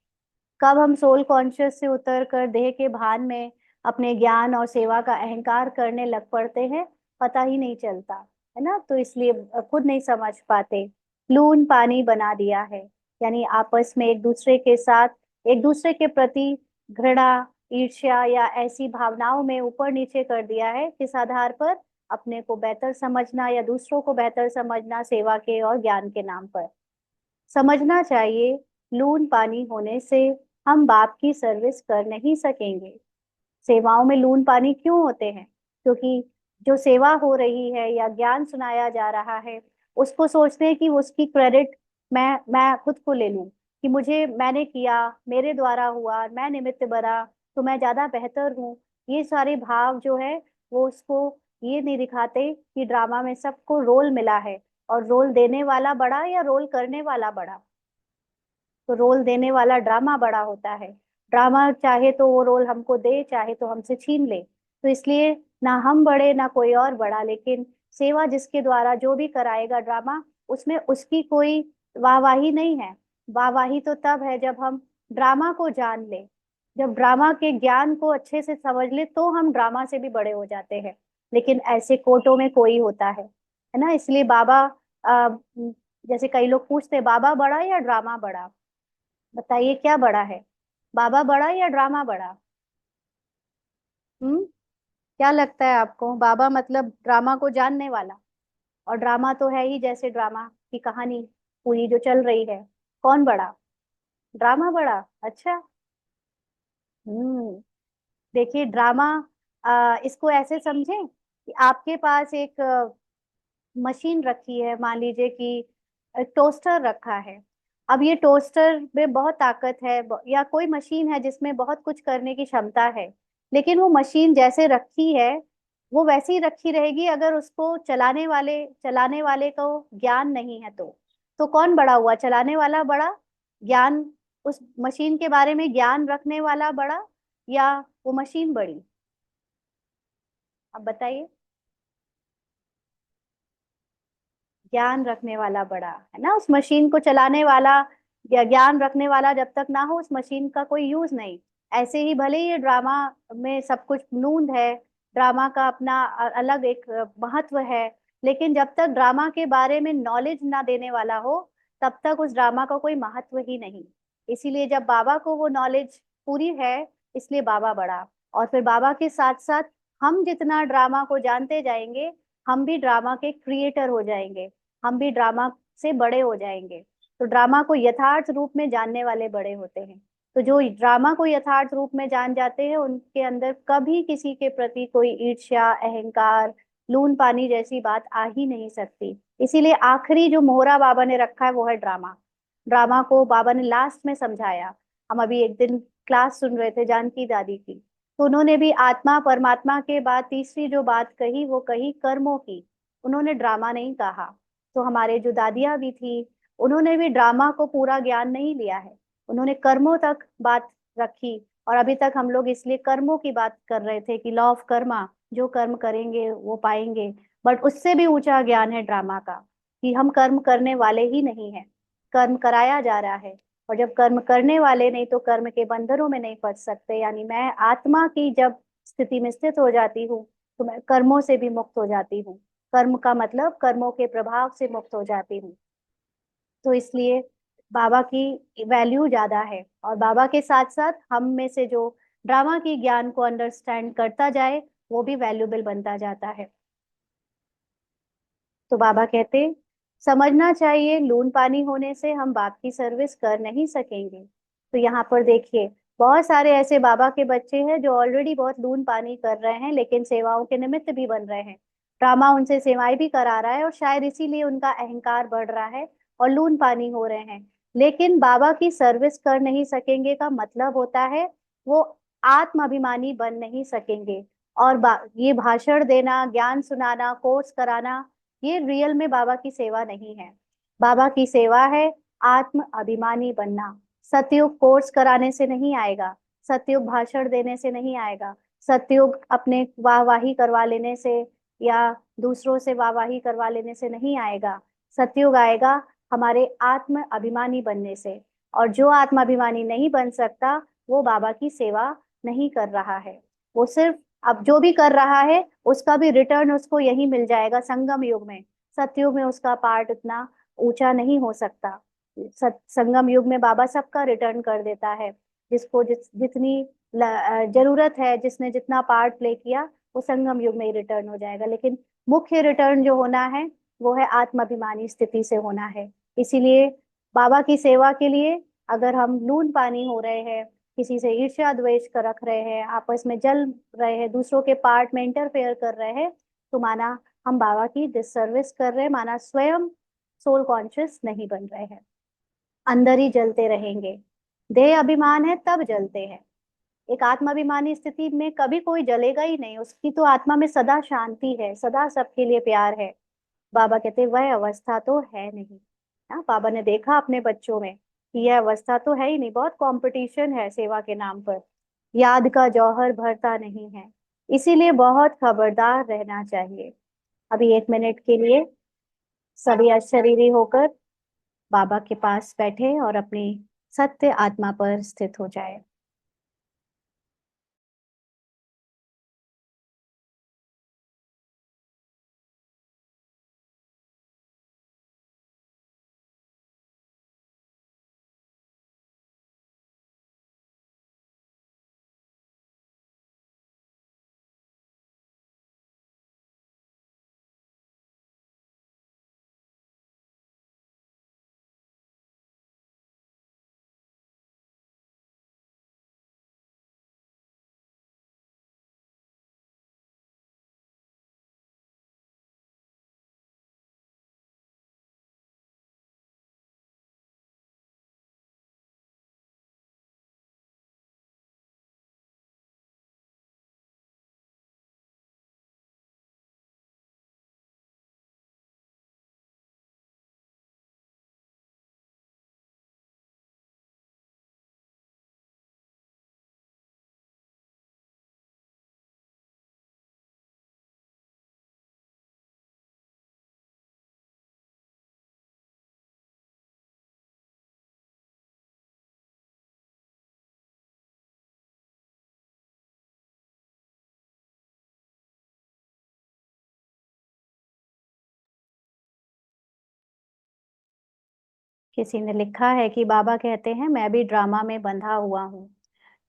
कब हम सोल कॉन्शियस से उतर कर देह के भान में अपने ज्ञान और सेवा का अहंकार करने लग पड़ते हैं, पता ही नहीं चलता, है ना। तो इसलिए खुद नहीं समझ पाते। लून पानी बना दिया है, यानी आपस में एक दूसरे के साथ, एक दूसरे के प्रति घृणा, ईर्ष्या या ऐसी भावनाओं में ऊपर नीचे कर दिया है, किस आधार पर? अपने को बेहतर समझना या दूसरों को बेहतर समझना, सेवा के और ज्ञान के नाम पर। समझना चाहिए लून पानी होने से हम बाप की सर्विस कर नहीं सकेंगे। सेवाओं में लून पानी क्यों होते हैं? क्योंकि जो सेवा हो रही है या ज्ञान सुनाया जा रहा है, उसको सोचते हैं कि उसकी क्रेडिट मैं खुद को ले लूं, कि मुझे, मैंने किया, मेरे द्वारा हुआ, मैं निमित्त बना, तो मैं ज्यादा बेहतर हूँ। ये सारे भाव जो है, वो उसको ये नहीं दिखाते कि ड्रामा में सबको रोल मिला है, और रोल देने वाला बड़ा या रोल करने वाला बड़ा? तो रोल देने वाला ड्रामा बड़ा होता है। ड्रामा चाहे तो वो रोल हमको दे, चाहे तो हमसे छीन ले। तो इसलिए ना हम बड़े ना कोई और बड़ा, लेकिन सेवा जिसके द्वारा जो भी कराएगा ड्रामा, उसमें उसकी कोई वाहवाही नहीं है। वाहवाही तो तब है जब हम ड्रामा को जान ले, जब ड्रामा के ज्ञान को अच्छे से समझ ले, तो हम ड्रामा से भी बड़े हो जाते हैं। लेकिन ऐसे कोटों में कोई होता है ना। इसलिए बाबा, आ, जैसे कई लोग पूछते हैं बाबा बड़ा या ड्रामा बड़ा, बताइए क्या बड़ा है, बाबा बड़ा या ड्रामा बड़ा? क्या लगता है आपको? बाबा मतलब ड्रामा को जानने वाला, और ड्रामा तो है ही जैसे ड्रामा की कहानी पूरी जो चल रही है। कौन बड़ा? ड्रामा बड़ा? अच्छा। हम्म देखिए ड्रामा, इसको ऐसे समझें कि आपके पास एक मशीन रखी है, मान लीजिए कि टोस्टर रखा है। अब ये टोस्टर में बहुत ताकत है, या कोई मशीन है जिसमें बहुत कुछ करने की क्षमता है, लेकिन वो मशीन जैसे रखी है, वो वैसे ही रखी रहेगी अगर उसको चलाने वाले को ज्ञान नहीं है तो कौन बड़ा हुआ? चलाने वाला बड़ा? ज्ञान, उस मशीन के बारे में ज्ञान रखने वाला बड़ा, या वो मशीन बड़ी? अब बताइए। ज्ञान रखने वाला बड़ा, है ना। उस मशीन को चलाने वाला या ज्ञान रखने वाला जब तक ना हो, उस मशीन का कोई यूज नहीं। ऐसे ही भले ही ये ड्रामा में सब कुछ नूंद है, ड्रामा का अपना अलग एक महत्व है, लेकिन जब तक ड्रामा के बारे में नॉलेज ना देने वाला हो, तब तक उस ड्रामा का कोई महत्व ही नहीं। इसीलिए जब बाबा को वो नॉलेज पूरी है, इसलिए बाबा बड़ा। और फिर बाबा के साथ साथ हम जितना ड्रामा को जानते जाएंगे, हम भी ड्रामा के क्रिएटर हो जाएंगे, हम भी ड्रामा से बड़े हो जाएंगे। तो ड्रामा को यथार्थ रूप में जानने वाले बड़े होते हैं। तो जो ड्रामा को यथार्थ रूप में जान जाते हैं, उनके अंदर कभी किसी के प्रति कोई ईर्ष्या, अहंकार, लून पानी जैसी बात आ ही नहीं सकती। इसीलिए आखिरी जो मोहरा बाबा ने रखा है वो है ड्रामा। ड्रामा को बाबा ने लास्ट में समझाया। हम अभी एक दिन क्लास सुन रहे थे जानकी दादी की, तो उन्होंने भी आत्मा परमात्मा के बाद तीसरी जो बात कही वो कही कर्मों की। उन्होंने ड्रामा नहीं कहा। तो हमारे जो दादियां भी थी, उन्होंने भी ड्रामा को पूरा ज्ञान नहीं लिया है, उन्होंने कर्मों तक बात रखी। और अभी तक हम लोग इसलिए कर्मों की बात कर रहे थे कि लॉ ऑफ कर्मा, जो कर्म करेंगे वो पाएंगे। बट उससे भी ऊंचा ज्ञान है ड्रामा का, कि हम कर्म करने वाले ही नहीं हैं, कर्म कराया जा रहा है। और जब कर्म करने वाले नहीं, तो कर्म के बंधनों में नहीं फंस सकते। यानी मैं आत्मा की जब स्थिति में स्थित हो जाती हूँ, तो मैं कर्मों से भी मुक्त हो जाती हूँ। कर्म का मतलब कर्मों के प्रभाव से मुक्त हो जाती हूँ। तो इसलिए बाबा की वैल्यू ज्यादा है। और बाबा के साथ साथ हम में से जो ड्रामा की ज्ञान को अंडरस्टैंड करता जाए, वो भी वैल्यूबल बनता जाता है। तो बाबा कहते, समझना चाहिए लून पानी होने से हम बाप की सर्विस कर नहीं सकेंगे। तो यहाँ पर देखिए, बहुत सारे ऐसे बाबा के बच्चे हैं जो ऑलरेडी बहुत लून पानी कर रहे हैं, लेकिन सेवाओं के निमित्त भी बन रहे हैं। ड्रामा उनसे सेवाएं भी करा रहा है, और शायद इसीलिए उनका अहंकार बढ़ रहा है और लून पानी हो रहे हैं। लेकिन बाबा की सर्विस कर नहीं सकेंगे का मतलब होता है वो आत्माभिमानी बन नहीं सकेंगे। और ये भाषण देना, ज्ञान सुनाना, कोर्स कराना, ये रियल में बाबा की सेवा नहीं है। बाबा की सेवा है आत्म अभिमानी बनना। सतयुग कोर्स कराने से नहीं आएगा, सतयुग भाषण देने से नहीं आएगा, सतयुग अपने वाहवाही करवा लेने से या दूसरों से वाहवाही करवा लेने से नहीं आएगा। सतयुग आएगा हमारे आत्म अभिमानी बनने से। और जो आत्माभिमानी नहीं बन सकता, वो बाबा की सेवा नहीं कर रहा है। वो सिर्फ अब जो भी कर रहा है, उसका भी रिटर्न उसको यही मिल जाएगा संगम युग में। सतयुग में उसका पार्ट उतना ऊंचा नहीं हो सकता। संगम युग में बाबा सबका रिटर्न कर देता है। जिसको जितनी जरूरत है, जिसने जितना पार्ट प्ले किया, वो संगम युग में ही रिटर्न हो जाएगा। लेकिन मुख्य रिटर्न जो होना है, वो है आत्माभिमानी स्थिति से होना है। इसीलिए बाबा की सेवा के लिए अगर हम लून पानी हो रहे हैं, किसी से ईर्ष्या द्वेष कर रख रहे हैं, आपस में जल रहे हैं, दूसरों के पार्ट में इंटरफेयर कर रहे हैं, तो माना हम बाबा की डिससर्विस कर रहे हैं, माना स्वयं सोल कॉन्शियस नहीं बन रहे हैं, अंदर ही जलते रहेंगे। देह अभिमान है तब जलते हैं। एक आत्माभिमानी स्थिति में कभी कोई जलेगा ही नहीं, उसकी तो आत्मा में सदा शांति है, सदा सबके लिए प्यार है। बाबा कहते वह अवस्था तो है नहीं। हाँ, बाबा ने देखा अपने बच्चों में कि यह अवस्था तो है ही नहीं, बहुत कंपटीशन है सेवा के नाम पर, याद का जौहर भरता नहीं है। इसीलिए बहुत खबरदार रहना चाहिए। अभी 1 मिनट के लिए सभी अशरीरी होकर बाबा के पास बैठे और अपनी सत्य आत्मा पर स्थित हो जाए। किसी ने लिखा है कि बाबा कहते हैं मैं भी ड्रामा में बंधा हुआ हूँ।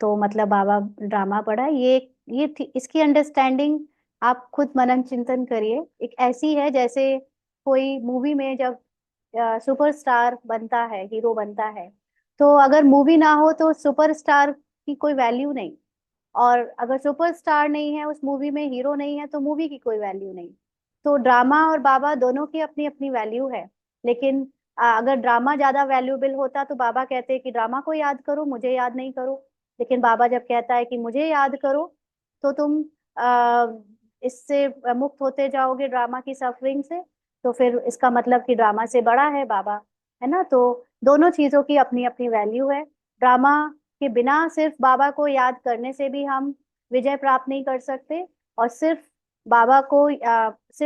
तो मतलब बाबा ड्रामा पढ़ा इसकी अंडरस्टैंडिंग आप खुद मनन चिंतन करिए। एक ऐसी है जैसे कोई मूवी में जब सुपरस्टार बनता है, हीरो बनता है, तो अगर मूवी ना हो तो सुपरस्टार की कोई वैल्यू नहीं। और अगर सुपरस्टार नहीं है उस मूवी में, हीरो नहीं है, तो मूवी की कोई वैल्यू नहीं। तो ड्रामा और बाबा दोनों की अपनी अपनी वैल्यू है। लेकिन अगर ड्रामा ज्यादा वैल्यूएबल होता तो बाबा कहते हैं कि ड्रामा को याद करो, मुझे याद नहीं करो। लेकिन बाबा जब कहता है कि मुझे याद करो, तो तुम आ, इससे मुक्त होते जाओगे ड्रामा की सफरिंग से। तो फिर इसका मतलब कि ड्रामा से बड़ा है बाबा, है ना। तो दोनों चीजों की अपनी अपनी वैल्यू है। ड्रामा के बिना सिर्फ बाबा को याद करने से भी हम विजय प्राप्त नहीं कर सकते, और सिर्फ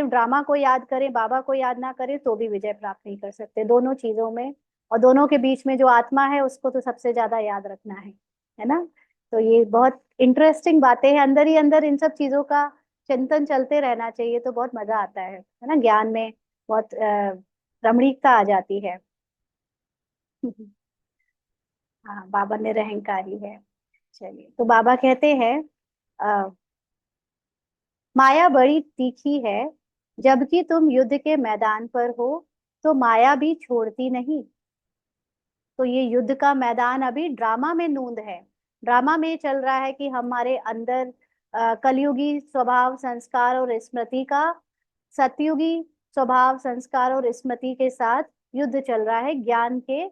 ड्रामा को याद करें, बाबा को याद ना करें, तो भी विजय प्राप्त नहीं कर सकते। दोनों चीजों में और दोनों के बीच में जो आत्मा है उसको तो सबसे ज्यादा याद रखना है ना। तो ये बहुत इंटरेस्टिंग बातें हैं, अंदर ही अंदर इन सब चीजों का चिंतन चलते रहना चाहिए, तो बहुत मजा आता है ना। ज्ञान में बहुत रमणीकता आ जाती है। हाँ, बाबा निरहंकारी है। चलिए, तो बाबा कहते हैं माया बड़ी तीखी है, जबकि तुम युद्ध के मैदान पर हो तो माया भी छोड़ती नहीं। तो ये युद्ध का मैदान अभी ड्रामा में नूंद है। ड्रामा में चल रहा है कि हमारे अंदर कलयुगी स्वभाव संस्कार और स्मृति का सतयुगी स्वभाव संस्कार और स्मृति के साथ युद्ध चल रहा है ज्ञान के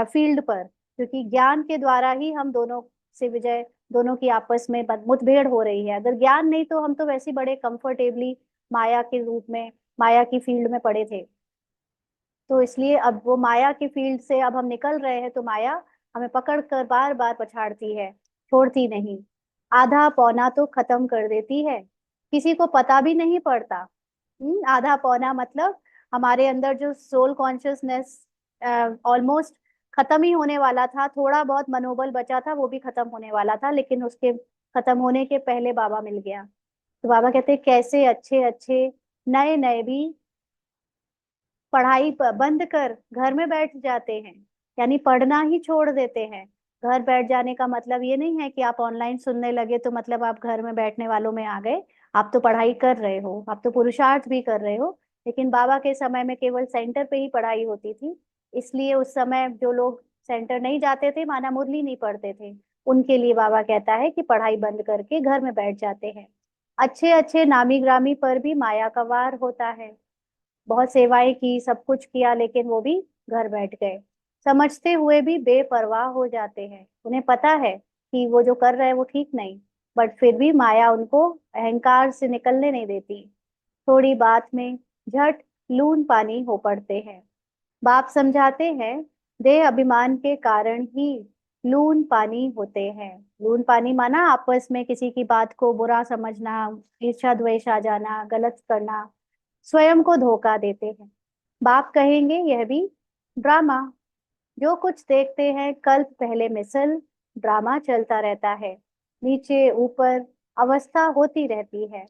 फील्ड पर। क्योंकि ज्ञान के द्वारा ही हम दोनों से विजय, दोनों की आपस में मुठभेड़ हो रही है। अगर ज्ञान नहीं तो हम तो वैसे बड़े कंफर्टेबली माया के रूप में, माया की फील्ड में पड़े थे। तो इसलिए अब वो माया की फील्ड से अब हम निकल रहे हैं, तो माया हमें पकड़ कर बार बार पछाड़ती है, छोड़ती नहीं। आधा पौना तो खत्म कर देती है, किसी को पता भी नहीं पड़ता। आधा पौना मतलब हमारे अंदर जो सोल कॉन्शियसनेस ऑलमोस्ट खत्म ही होने वाला था। थोड़ा बहुत मनोबल बचा था, वो भी खत्म होने वाला था, लेकिन उसके खत्म होने के पहले बाबा मिल गया। तो बाबा कहते हैं कैसे अच्छे अच्छे नए नए भी पढ़ाई बंद कर घर में बैठ जाते हैं, यानी पढ़ना ही छोड़ देते हैं। घर बैठ जाने का मतलब ये नहीं है कि आप ऑनलाइन सुनने लगे तो मतलब आप घर में बैठने वालों में आ गए। आप तो पढ़ाई कर रहे हो, आप तो पुरुषार्थ भी कर रहे हो। लेकिन बाबा के समय में केवल सेंटर पे ही पढ़ाई होती थी। इसलिए उस समय जो लोग सेंटर नहीं जाते थे, माना मुरली नहीं पढ़ते थे, उनके लिए बाबा कहता है कि पढ़ाई बंद करके घर में बैठ जाते हैं। अच्छे अच्छे नामी ग्रामी पर भी माया का वार होता है। बहुत सेवाएं की, सब कुछ किया, लेकिन वो भी घर बैठ गए। समझते हुए भी बेपरवाह हो जाते हैं। उन्हें पता है कि वो जो कर रहे हैं वो ठीक नहीं, बट फिर भी माया उनको अहंकार से निकलने नहीं देती। थोड़ी बात में झट लून पानी हो पड़ते हैं। बाप समझाते हैं देह अभिमान के कारण ही लून पानी होते हैं। लून पानी माना आपस में किसी की बात को बुरा समझना, ईर्ष्या द्वेष आ जाना, गलत करना, स्वयं को धोखा देते हैं। बाप कहेंगे यह भी ड्रामा। जो कुछ देखते हैं कल्प पहले मिसल ड्रामा चलता रहता है। नीचे ऊपर अवस्था होती रहती है।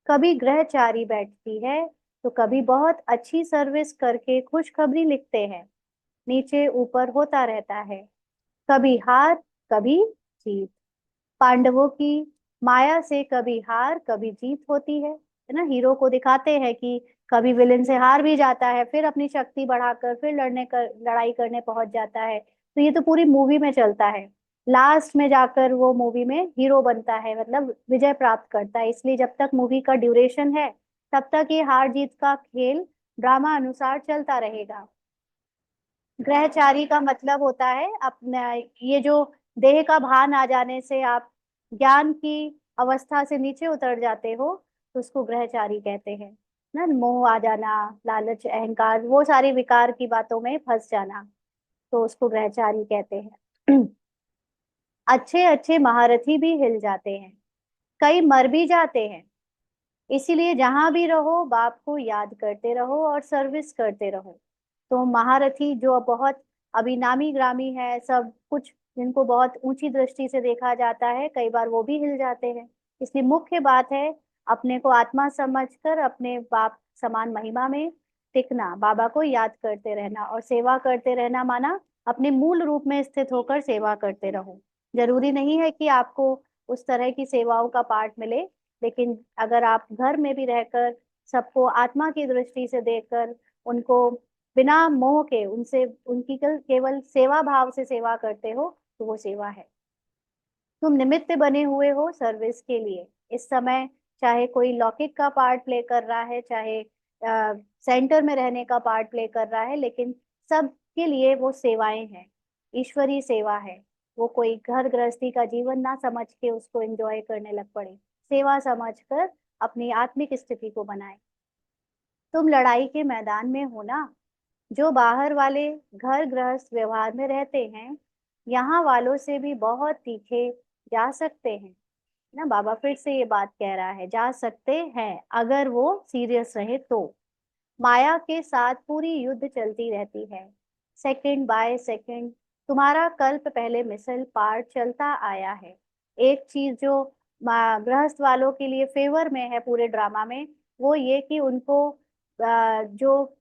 कभी ग्रहचारी बैठती है तो कभी बहुत अच्छी सर्विस करके खुशखबरी लिखते हैं। नीचे ऊपर होता रहता है, कभी हार कभी जीत। पांडवों की माया से कभी हार कभी जीत होती है ना। हीरो को दिखाते हैं कि कभी विलेन से हार भी जाता है, फिर अपनी शक्ति बढ़ाकर फिर लड़ाई करने पहुंच जाता है। तो ये तो पूरी मूवी में चलता है। लास्ट में जाकर वो मूवी में हीरो बनता है, मतलब विजय प्राप्त करता है। इसलिए जब तक मूवी का ड्यूरेशन है तब तक ये हार जीत का खेल ड्रामा अनुसार चलता रहेगा। ग्रहचारी का मतलब होता है अपना, ये जो देह का भान आ जाने से आप ज्ञान की अवस्था से नीचे उतर जाते हो, तो उसको ग्रहचारी कहते हैं ना। मोह आ जाना, लालच, अहंकार, वो सारी विकार की बातों में फंस जाना, तो उसको ग्रहचारी कहते हैं। अच्छे अच्छे महारथी भी हिल जाते हैं, कई मर भी जाते हैं। इसीलिए जहां भी रहो बाप को याद करते रहो और सर्विस करते रहो। तो महारथी जो बहुत अभी नामी ग्रामी है, सब कुछ जिनको बहुत ऊंची दृष्टि से देखा जाता है, कई बार वो भी हिल जाते हैं। इसलिए मुख्य बात है अपने को आत्मा समझकर अपने बाप समान महिमा में टिकना, बाबा को याद करते रहना, और सेवा करते रहना माना अपने मूल रूप में स्थित होकर सेवा करते रहो। जरूरी नहीं है कि आपको उस तरह की सेवाओं का पाठ मिले, लेकिन अगर आप घर में भी रहकर सबको आत्मा की दृष्टि से देखकर उनको बिना मोह के उनसे उनकी केवल सेवा भाव से सेवा करते हो, तो वो सेवा है। तुम निमित्त बने हुए हो सर्विस के लिए। इस समय चाहे कोई लौकिक का पार्ट प्ले कर रहा है, चाहे सेंटर में रहने का पार्ट प्ले कर रहा है, लेकिन सबके लिए वो सेवाएं हैं, ईश्वरीय सेवा है। वो कोई घर गृहस्थी का जीवन ना समझ के उसको एंजॉय करने लग पड़े, सेवा समझकर अपनी आत्मिक स्थिति को बनाए। तुम लड़ाई के मैदान में हो ना। जो बाहर वाले घर गृहस्थ व्यवहार में रहते हैं, यहाँ वालों से भी बहुत तीखे जा सकते हैं ना। बाबा फिर से ये बात कह रहा है, जा सकते हैं अगर वो सीरियस रहे तो। माया के साथ पूरी युद्ध चलती रहती है, सेकंड बाय सेकंड। तुम्हारा कल्प पहले मिसल पार्ट चलता आया है। एक चीज जो गृहस्थ वालों के लिए फेवर में है पूरे ड्रामा में, वो ये कि उनको जो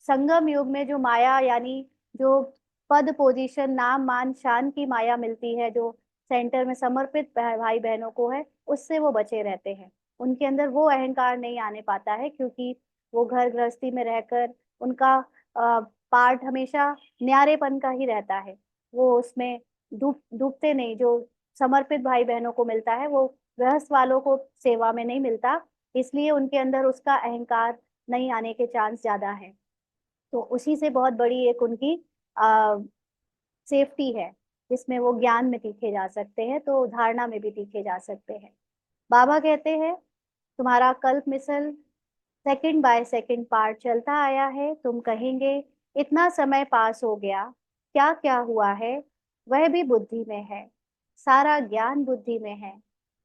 संगम युग में जो माया, यानी जो पद पोजीशन नाम मान शान की माया मिलती है, जो सेंटर में समर्पित भाई बहनों को है, उससे वो बचे रहते हैं। उनके अंदर वो अहंकार नहीं आने पाता है, क्योंकि वो घर गृहस्थी में रहकर उनका पार्ट हमेशा न्यारेपन का ही रहता है। वो उसमें डूबते नहीं। जो समर्पित भाई बहनों को मिलता है वो गृहस्थ वालों को सेवा में नहीं मिलता, इसलिए उनके अंदर उसका अहंकार नहीं आने के चांस ज्यादा है। तो उसी से बहुत बड़ी एक उनकी आ, सेफ्टी है, जिसमें वो ज्ञान में तीखे जा सकते हैं, तो धारणा में भी तीखे जा सकते हैं। बाबा कहते हैं तुम्हारा कल्प मिसल सेकंड बाय सेकंड पार्ट चलता आया है। तुम कहेंगे इतना समय पास हो गया, क्या क्या हुआ है। वह भी बुद्धि में है, सारा ज्ञान बुद्धि में है।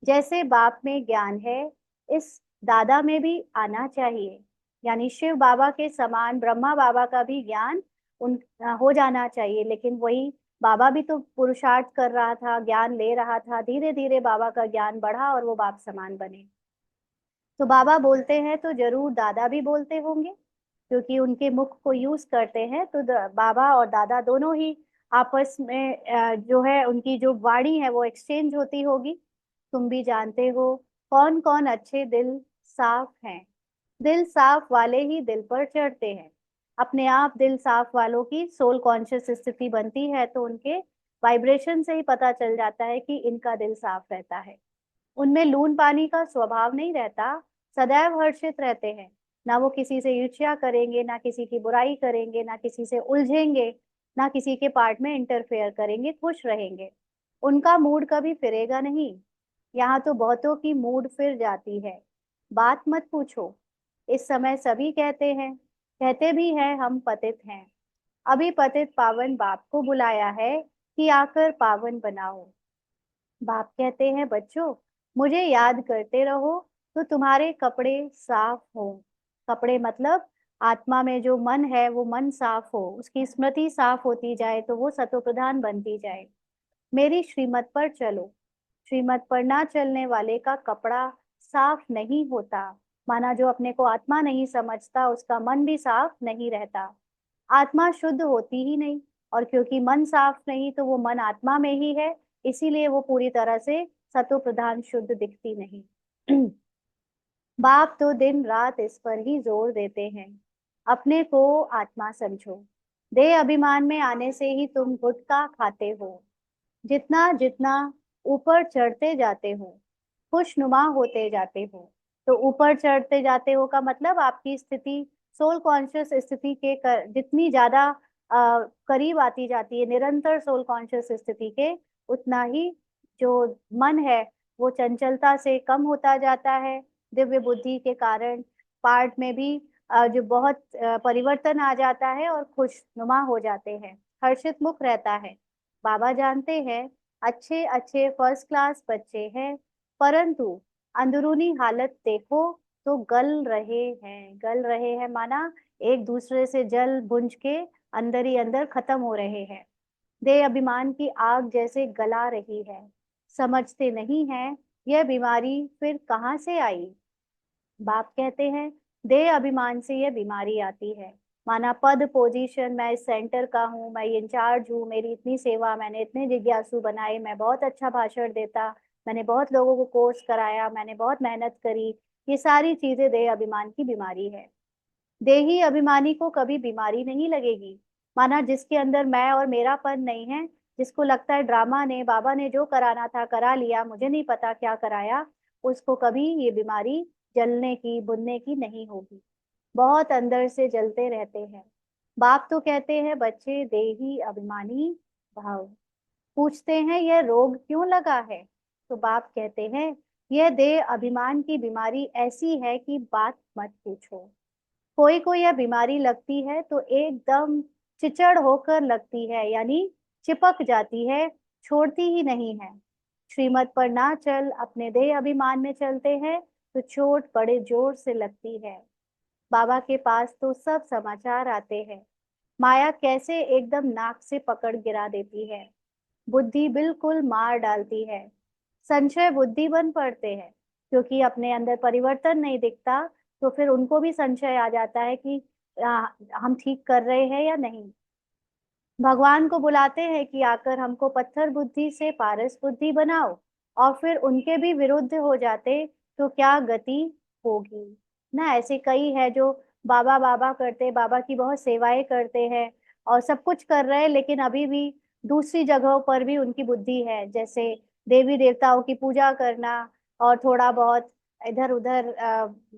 जैसे बाप में ज्ञान है, इस दादा में भी आना चाहिए। यानी शिव बाबा के समान ब्रह्मा बाबा का भी ज्ञान उन हो जाना चाहिए। लेकिन वही बाबा भी तो पुरुषार्थ कर रहा था, ज्ञान ले रहा था, धीरे धीरे बाबा का ज्ञान बढ़ा और वो बाप समान बने। तो बाबा बोलते हैं तो जरूर दादा भी बोलते होंगे, क्योंकि उनके मुख को यूज करते हैं। तो बाबा और दादा दोनों ही आपस में जो है उनकी जो वाणी है वो एक्सचेंज होती होगी। तुम भी जानते हो कौन कौन अच्छे दिल साफ हैं। दिल साफ वाले ही दिल पर चढ़ते हैं। अपने आप दिल साफ वालों की सोल कॉन्शियस स्थिति बनती है, तो उनके वाइब्रेशन से ही पता चल जाता है कि इनका दिल साफ रहता है। उनमें लून पानी का स्वभाव नहीं रहता, सदैव हर्षित रहते हैं। ना वो किसी से ईर्ष्या करेंगे, ना किसी की बुराई करेंगे, ना किसी से उलझेंगे, ना किसी के पार्ट में इंटरफेयर करेंगे, खुश रहेंगे। उनका मूड कभी फिरेगा नहीं। यहाँ तो बहुतों की मूड फिर जाती है, बात मत पूछो। इस समय सभी कहते हैं, कहते भी हैं हम पतित हैं। अभी पतित पावन बाप को बुलाया है कि आकर पावन बनाओ। बाप कहते हैं बच्चों, मुझे याद करते रहो तो तुम्हारे कपड़े साफ हो। कपड़े मतलब आत्मा में जो मन है वो मन साफ हो, उसकी स्मृति साफ होती जाए तो वो सतोप्रधान बनती जाए। मेरी श्रीमत पर चलो। श्रीमत पर ना चलने वाले का कपड़ा साफ नहीं होता। माना जो अपने को आत्मा नहीं समझता, उसका मन भी साफ नहीं रहता। आत्मा शुद्ध होती ही नहीं, और क्योंकि मन साफ नहीं तो वो मन आत्मा में ही है, इसीलिए वो पूरी तरह से सतो प्रधान शुद्ध दिखती नहीं। बाप तो दिन रात इस पर ही जोर देते हैं, अपने को आत्मा समझो। देह अभिमान में आने से ही तुम गुटखा खाते हो। जितना जितना ऊपर चढ़ते जाते हो, खुशनुमा होते जाते हो। तो ऊपर चढ़ते जाते हो का मतलब आपकी स्थिति सोल कॉन्शियस स्थिति के जितनी ज्यादा करीब आती जाती है निरंतर सोल कॉन्शियस स्थिति के, उतना ही जो मन है वो चंचलता से कम होता जाता है। दिव्य बुद्धि के कारण पार्ट में भी जो बहुत परिवर्तन आ जाता है और खुशनुमा हो जाते हैं, हर्षित मुख रहता है। बाबा जानते हैं अच्छे अच्छे फर्स्ट क्लास बच्चे हैं, परंतु अंदरूनी हालत देखो तो गल रहे हैं। गल रहे हैं माना एक दूसरे से जल बुंझ के अंदर ही अंदर खत्म हो रहे हैं। देह अभिमान की आग जैसे गला रही है। समझते नहीं है यह बीमारी फिर कहाँ से आई। बाप कहते हैं देह अभिमान से यह बीमारी आती है। माना पद पोजीशन, मैं इस सेंटर का हूँ, मैं इंचार्ज हूँ, मेरी इतनी सेवा, मैंने इतने जिज्ञासु बनाए, मैं बहुत अच्छा भाषण देता, मैंने बहुत लोगों को कोर्स कराया, मैंने बहुत मेहनत करी। ये सारी चीजें देह अभिमान की बीमारी है। देही अभिमानी को कभी बीमारी नहीं लगेगी। माना जिसके अंदर मैं और मेरापन नहीं है, जिसको लगता है ड्रामा ने, बाबा ने जो कराना था करा लिया, मुझे नहीं पता क्या कराया, उसको कभी ये बीमारी जलने की बुनने की नहीं होगी। बहुत अंदर से जलते रहते हैं। बाप तो कहते हैं बच्चे देही अभिमानी भाव। पूछते हैं यह रोग क्यों लगा है? तो बाप कहते हैं यह देह अभिमान की बीमारी ऐसी है कि बात मत पूछो। कोई को यह बीमारी लगती है तो एकदम चिचड़ होकर लगती है, यानी चिपक जाती है, छोड़ती ही नहीं है। श्रीमत पर ना चल, अपने देह अभिमान में चलते हैं तो चोट बड़े जोर से लगती है। बाबा के पास तो सब समाचार आते हैं, माया कैसे एकदम नाक से पकड़ गिरा देती है, बुद्धि बिल्कुल मार डालती है। संशय बुद्धि बन पड़ते हैं, क्योंकि अपने अंदर परिवर्तन नहीं दिखता, तो फिर उनको भी संशय आ जाता है कि हम ठीक कर रहे हैं या नहीं। भगवान को बुलाते हैं कि आकर हमको पत्थर बुद्धि से पारस बुद्धि बनाओ, और फिर उनके भी विरुद्ध हो जाते तो क्या गति होगी। ना ऐसे कई है जो बाबा बाबा करते, बाबा की बहुत सेवाएं करते हैं और सब कुछ कर रहे हैं, लेकिन अभी भी दूसरी जगहों पर भी उनकी बुद्धि है, जैसे देवी देवताओं की पूजा करना, और थोड़ा बहुत इधर उधर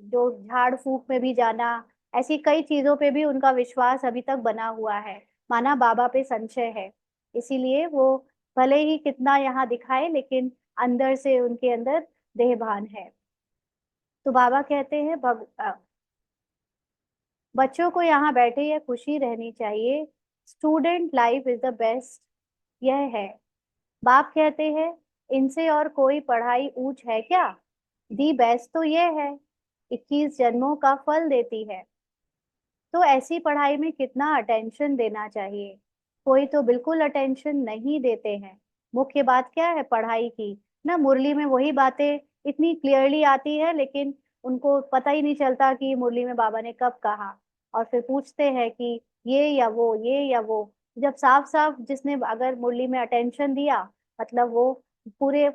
जो झाड़ फूक में भी जाना, ऐसी कई चीजों पे भी उनका विश्वास अभी तक बना हुआ है। माना बाबा पे संशय है, इसीलिए वो भले ही कितना यहाँ दिखाए, लेकिन अंदर से उनके अंदर देहभान है। तो बाबा कहते हैं बच्चों को यहाँ बैठे यह खुशी रहनी चाहिए, student life is the best, यह है। बाप कहते हैं इनसे और कोई पढ़ाई ऊंच है क्या? दी बेस्ट तो यह है, 21 जन्मों का फल देती है। तो ऐसी पढ़ाई में कितना अटेंशन देना चाहिए? कोई तो बिल्कुल अटेंशन नहीं देते हैं। मुख्य बात क्या है पढ़ाई की? ना मुरली में वही बातें इतनी क्लियरली आती है, लेकिन उनको पता ही नहीं चलता कि मुरली में बाबा ने कब कहा। और फिर पूछते हैं कि ये या वो, ये या वो। जब साफ साफ जिसने अगर मुरली में अटेंशन दिया, मतलब वो पूरे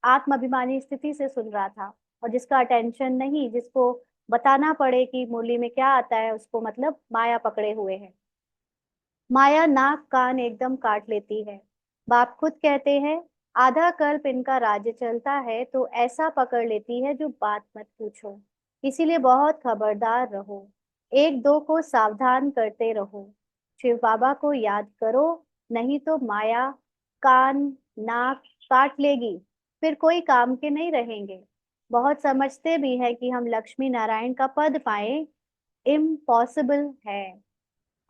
आत्माभिमानी स्थिति से सुन रहा था। और जिसका अटेंशन नहीं, जिसको बताना पड़े कि मुरली में क्या आता है, उसको मतलब माया पकड़े हुए है। माया नाक कान एकदम काट लेती है। बाप खुद कहते हैं आधा कल्प इनका राज्य चलता है तो ऐसा पकड़ लेती है जो बात मत पूछो। इसीलिए बहुत खबरदार रहो, एक दो को सावधान करते रहो। शिव बाबा को याद करो, नहीं तो माया कान नाक काट लेगी, फिर कोई काम के नहीं रहेंगे। बहुत समझते भी है कि हम लक्ष्मी नारायण का पद पाए, इम्पॉसिबल है।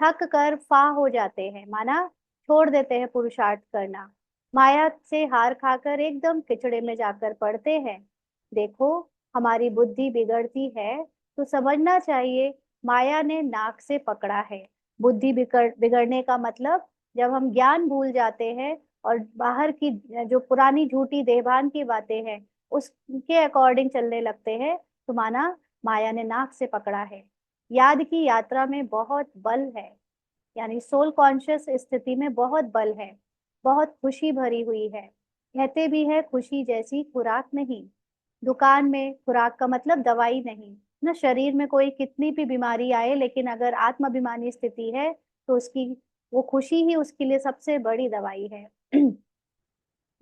थक कर फा हो जाते हैं, माना छोड़ देते हैं पुरुषार्थ करना। माया से हार खाकर एकदम खिचड़े में जाकर पड़ते हैं। देखो, हमारी बुद्धि बिगड़ती है तो समझना चाहिए माया ने नाक से पकड़ा है। बुद्धि बिगड़ने का मतलब जब हम ज्ञान भूल जाते हैं और बाहर की जो पुरानी झूठी देहभान की बातें हैं उसके अकॉर्डिंग चलने लगते हैं, तो माना माया ने नाक से पकड़ा है। याद की यात्रा में बहुत बल है, यानी सोल कॉन्शियस स्थिति में बहुत बल है, बहुत खुशी भरी हुई है। कहते भी है खुशी जैसी खुराक नहीं। दुकान में खुराक का मतलब दवाई नहीं ना। शरीर में कोई कितनी भी बीमारी आए, लेकिन अगर आत्माभिमानी स्थिति है तो उसकी वो खुशी ही उसके लिए सबसे बड़ी दवाई है।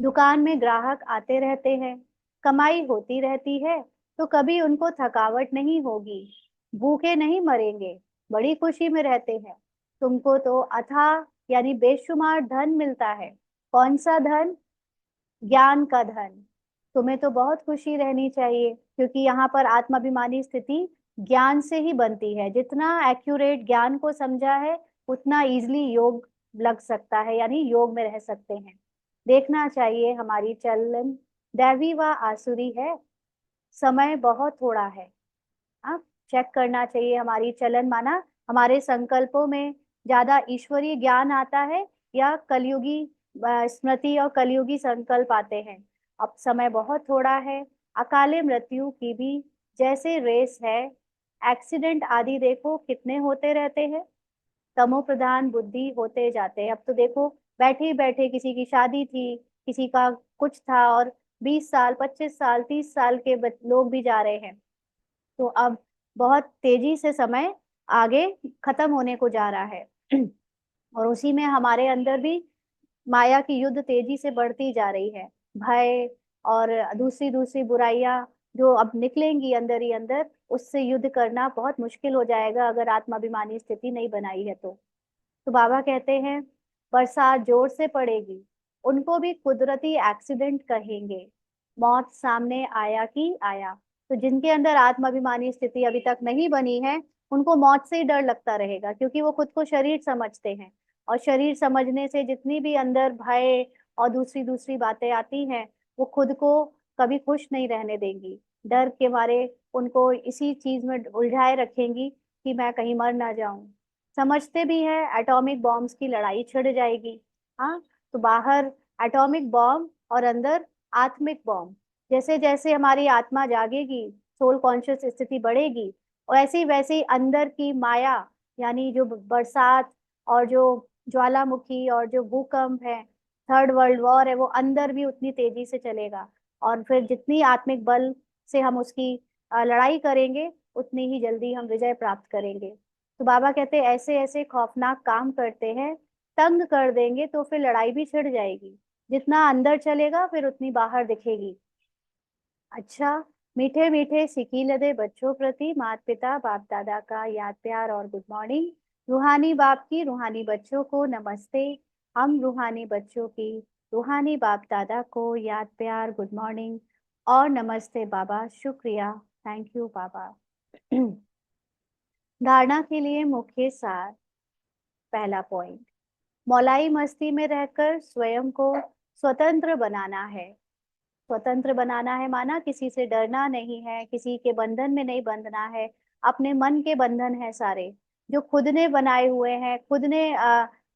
दुकान में ग्राहक आते रहते हैं, कमाई होती रहती है, तो कभी उनको थकावट नहीं होगी, भूखे नहीं मरेंगे, बड़ी खुशी में रहते हैं। तुमको तो अथाह यानी बेशुमार धन मिलता है। कौन सा धन? ज्ञान का धन। तुम्हें तो बहुत खुशी रहनी चाहिए, क्योंकि यहाँ पर आत्माभिमानी स्थिति ज्ञान से ही बनती है। जितना एक्यूरेट ज्ञान को समझा है, उतना इजली योग लग सकता है, यानी योग में रह सकते हैं। देखना चाहिए हमारी चलन दैवी व आसुरी है, समय बहुत थोड़ा है। हाँ, चेक करना चाहिए हमारी चलन, माना हमारे संकल्पों में ज्यादा ईश्वरीय ज्ञान आता है या कलयुगी स्मृति और कलयुगी संकल्प आते हैं। अब समय बहुत थोड़ा है। अकाले मृत्यु की भी जैसे रेस है, एक्सीडेंट आदि देखो कितने होते रहते हैं, तमो प्रधान बुद्धि होते जाते हैं। अब तो देखो, बैठे ही बैठे किसी की शादी थी, किसी का कुछ था, और 20 साल 25 साल 30 साल के लोग भी जा रहे हैं। तो अब बहुत तेजी से समय आगे खत्म होने को जा रहा है। और उसी में हमारे अंदर भी माया की युद्ध तेजी से बढ़ती जा रही है। भय और दूसरी दूसरी बुराइयां जो अब निकलेंगी अंदर ही अंदर, उससे युद्ध करना बहुत मुश्किल हो जाएगा अगर आत्माभिमानी स्थिति नहीं बनाई है तो बाबा कहते हैं बरसात जोर से पड़ेगी, उनको भी कुदरती एक्सीडेंट कहेंगे, मौत सामने आया कि आया। तो जिनके अंदर आत्माभिमानी स्थिति अभी तक नहीं बनी है, उनको मौत से ही डर लगता रहेगा, क्योंकि वो खुद को शरीर समझते हैं। और शरीर समझने से जितनी भी अंदर भय और दूसरी दूसरी बातें आती हैं, वो खुद को कभी खुश नहीं रहने देंगी। डर के मारे उनको इसी चीज में उलझाए रखेंगी कि मैं कहीं मर ना जाऊं। समझते भी है एटॉमिक बॉम्ब्स की लड़ाई छिड़ जाएगी। हाँ, तो बाहर एटॉमिक बॉम्ब और अंदर आत्मिक बॉम्ब। जैसे जैसे हमारी आत्मा जागेगी, सोल कॉन्शियस स्थिति बढ़ेगी, और ऐसी वैसी अंदर की माया, यानी जो बरसात और जो ज्वालामुखी और जो भूकंप है, थर्ड वर्ल्ड वॉर है, वो अंदर भी उतनी तेजी से चलेगा। और फिर जितनी आत्मिक बल से हम उसकी लड़ाई करेंगे, उतनी ही जल्दी हम विजय प्राप्त करेंगे। तो बाबा कहते हैं ऐसे ऐसे खौफनाक काम करते हैं, तंग कर देंगे तो फिर लड़ाई भी छिड़ जाएगी। जितना अंदर चलेगा फिर उतनी बाहर दिखेगी। अच्छा, मीठे मीठे सिकी लदे बच्चों प्रति माता पिता बाप दादा का याद प्यार और गुड मॉर्निंग। रूहानी बाप की रूहानी बच्चों को नमस्ते। हम रूहानी बच्चों की रूहानी बाप दादा को याद प्यार गुड मॉर्निंग और नमस्ते बाबा, शुक्रिया, थैंक यू बाबा। धारणा के लिए मुख्य सार। पहला पॉइंट, मौलाई मस्ती में रहकर स्वयं को स्वतंत्र बनाना है। स्वतंत्र बनाना है माना किसी से डरना नहीं है, किसी के बंधन में नहीं बंधना है। अपने मन के बंधन है सारे, जो खुद ने बनाए हुए हैं, खुद ने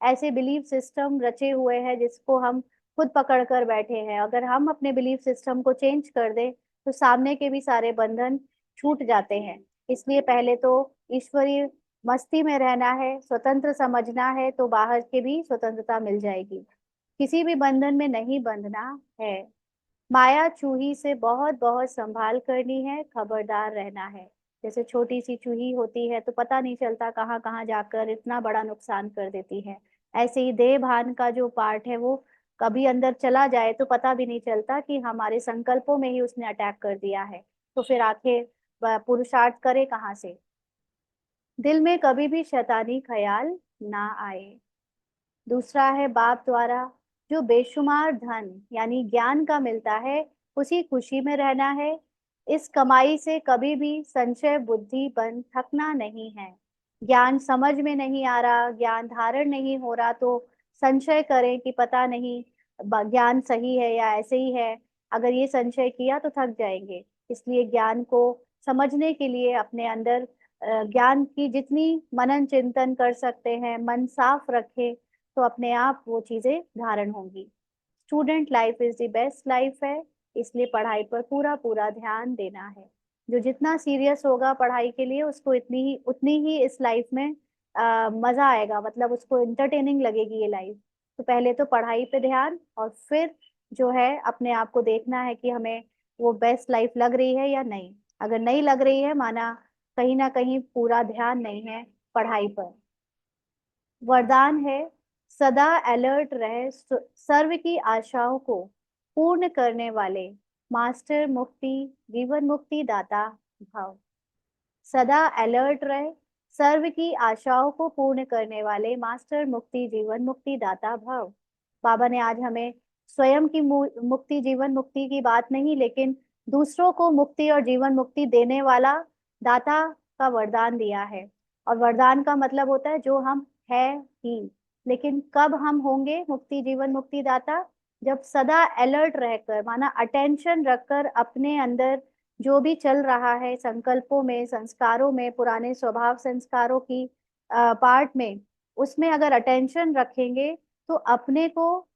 ऐसे बिलीफ सिस्टम रचे हुए हैं जिसको हम खुद पकड़ कर बैठे हैं। अगर हम अपने बिलीफ सिस्टम को चेंज कर दे तो सामने के भी सारे बंधन छूट जाते हैं। इसलिए पहले तो ईश्वरीय मस्ती में रहना है, स्वतंत्र समझना है, तो बाहर के भी स्वतंत्रता मिल जाएगी। किसी भी बंधन में नहीं बंधना है। माया चूही से बहुत बहुत संभाल करनी है, खबरदार रहना है। जैसे छोटी सी चूही होती है तो पता नहीं चलता कहाँ कहाँ जाकर इतना बड़ा नुकसान कर देती है। ऐसे ही देह भान का जो पार्ट है, वो कभी अंदर चला जाए तो पता भी नहीं चलता कि हमारे संकल्पों में ही उसने अटैक कर दिया है। तो फिर आखिर वह पुरुषार्थ करे कहाँ से। दिल में कभी भी शैतानी ख्याल ना आए। दूसरा है बाप द्वारा जो बेशुमार धन यानी ज्ञान का मिलता है, उसी खुशी में रहना है। इस कमाई से कभी भी संशय बुद्धि बन थकना नहीं है। ज्ञान समझ में नहीं आ रहा, ज्ञान धारण नहीं हो रहा, तो संशय करें कि पता नहीं ज्ञान सही है या ऐसे ही है। अगर ये संशय किया तो थक जाएंगे। इसलिए ज्ञान को समझने के लिए अपने अंदर ज्ञान की जितनी मनन चिंतन कर सकते हैं, मन साफ रखें, तो अपने आप वो चीजें धारण होंगी। Student life is the best life है, इसलिए पढ़ाई पर पूरा पूरा ध्यान देना है। जो जितना सीरियस होगा पढ़ाई के लिए, उसको उतनी ही इस लाइफ में मजा आएगा, मतलब उसको इंटरटेनिंग लगेगी ये लाइफ। तो पहले तो पढ़ाई पे ध्यान, और फिर जो है अपने आप को देखना है कि हमें वो बेस्ट लाइफ लग रही है या नहीं। अगर नहीं लग रही है, माना कहीं ना कहीं पूरा ध्यान नहीं है पढ़ाई पर। वरदान है सदा अलर्ट रहे, सर्व की आशाओं को पूर्ण करने वाले मास्टर मुक्ति जीवन मुक्ति दाता भाव। सदा अलर्ट रहे, सर्व की आशाओं को पूर्ण करने वाले मास्टर मुक्ति जीवन मुक्ति दाता भाव। बाबा ने आज हमें स्वयं की मुक्ति जीवन मुक्ति की बात नहीं, लेकिन दूसरों को मुक्ति और जीवन मुक्ति देने वाला दाता का वरदान दिया है। और वरदान का मतलब होता है जो हम है ही। लेकिन कब हम होंगे मुक्ति जीवन मुक्ति दाता? जब सदा अलर्ट रहकर, माना अटेंशन रखकर, अपने अंदर जो भी चल रहा है संकल्पों में, संस्कारों में, पुराने स्वभाव संस्कारों की पार्ट में, उसमें अगर अटेंशन रखेंगे, तो अपने को,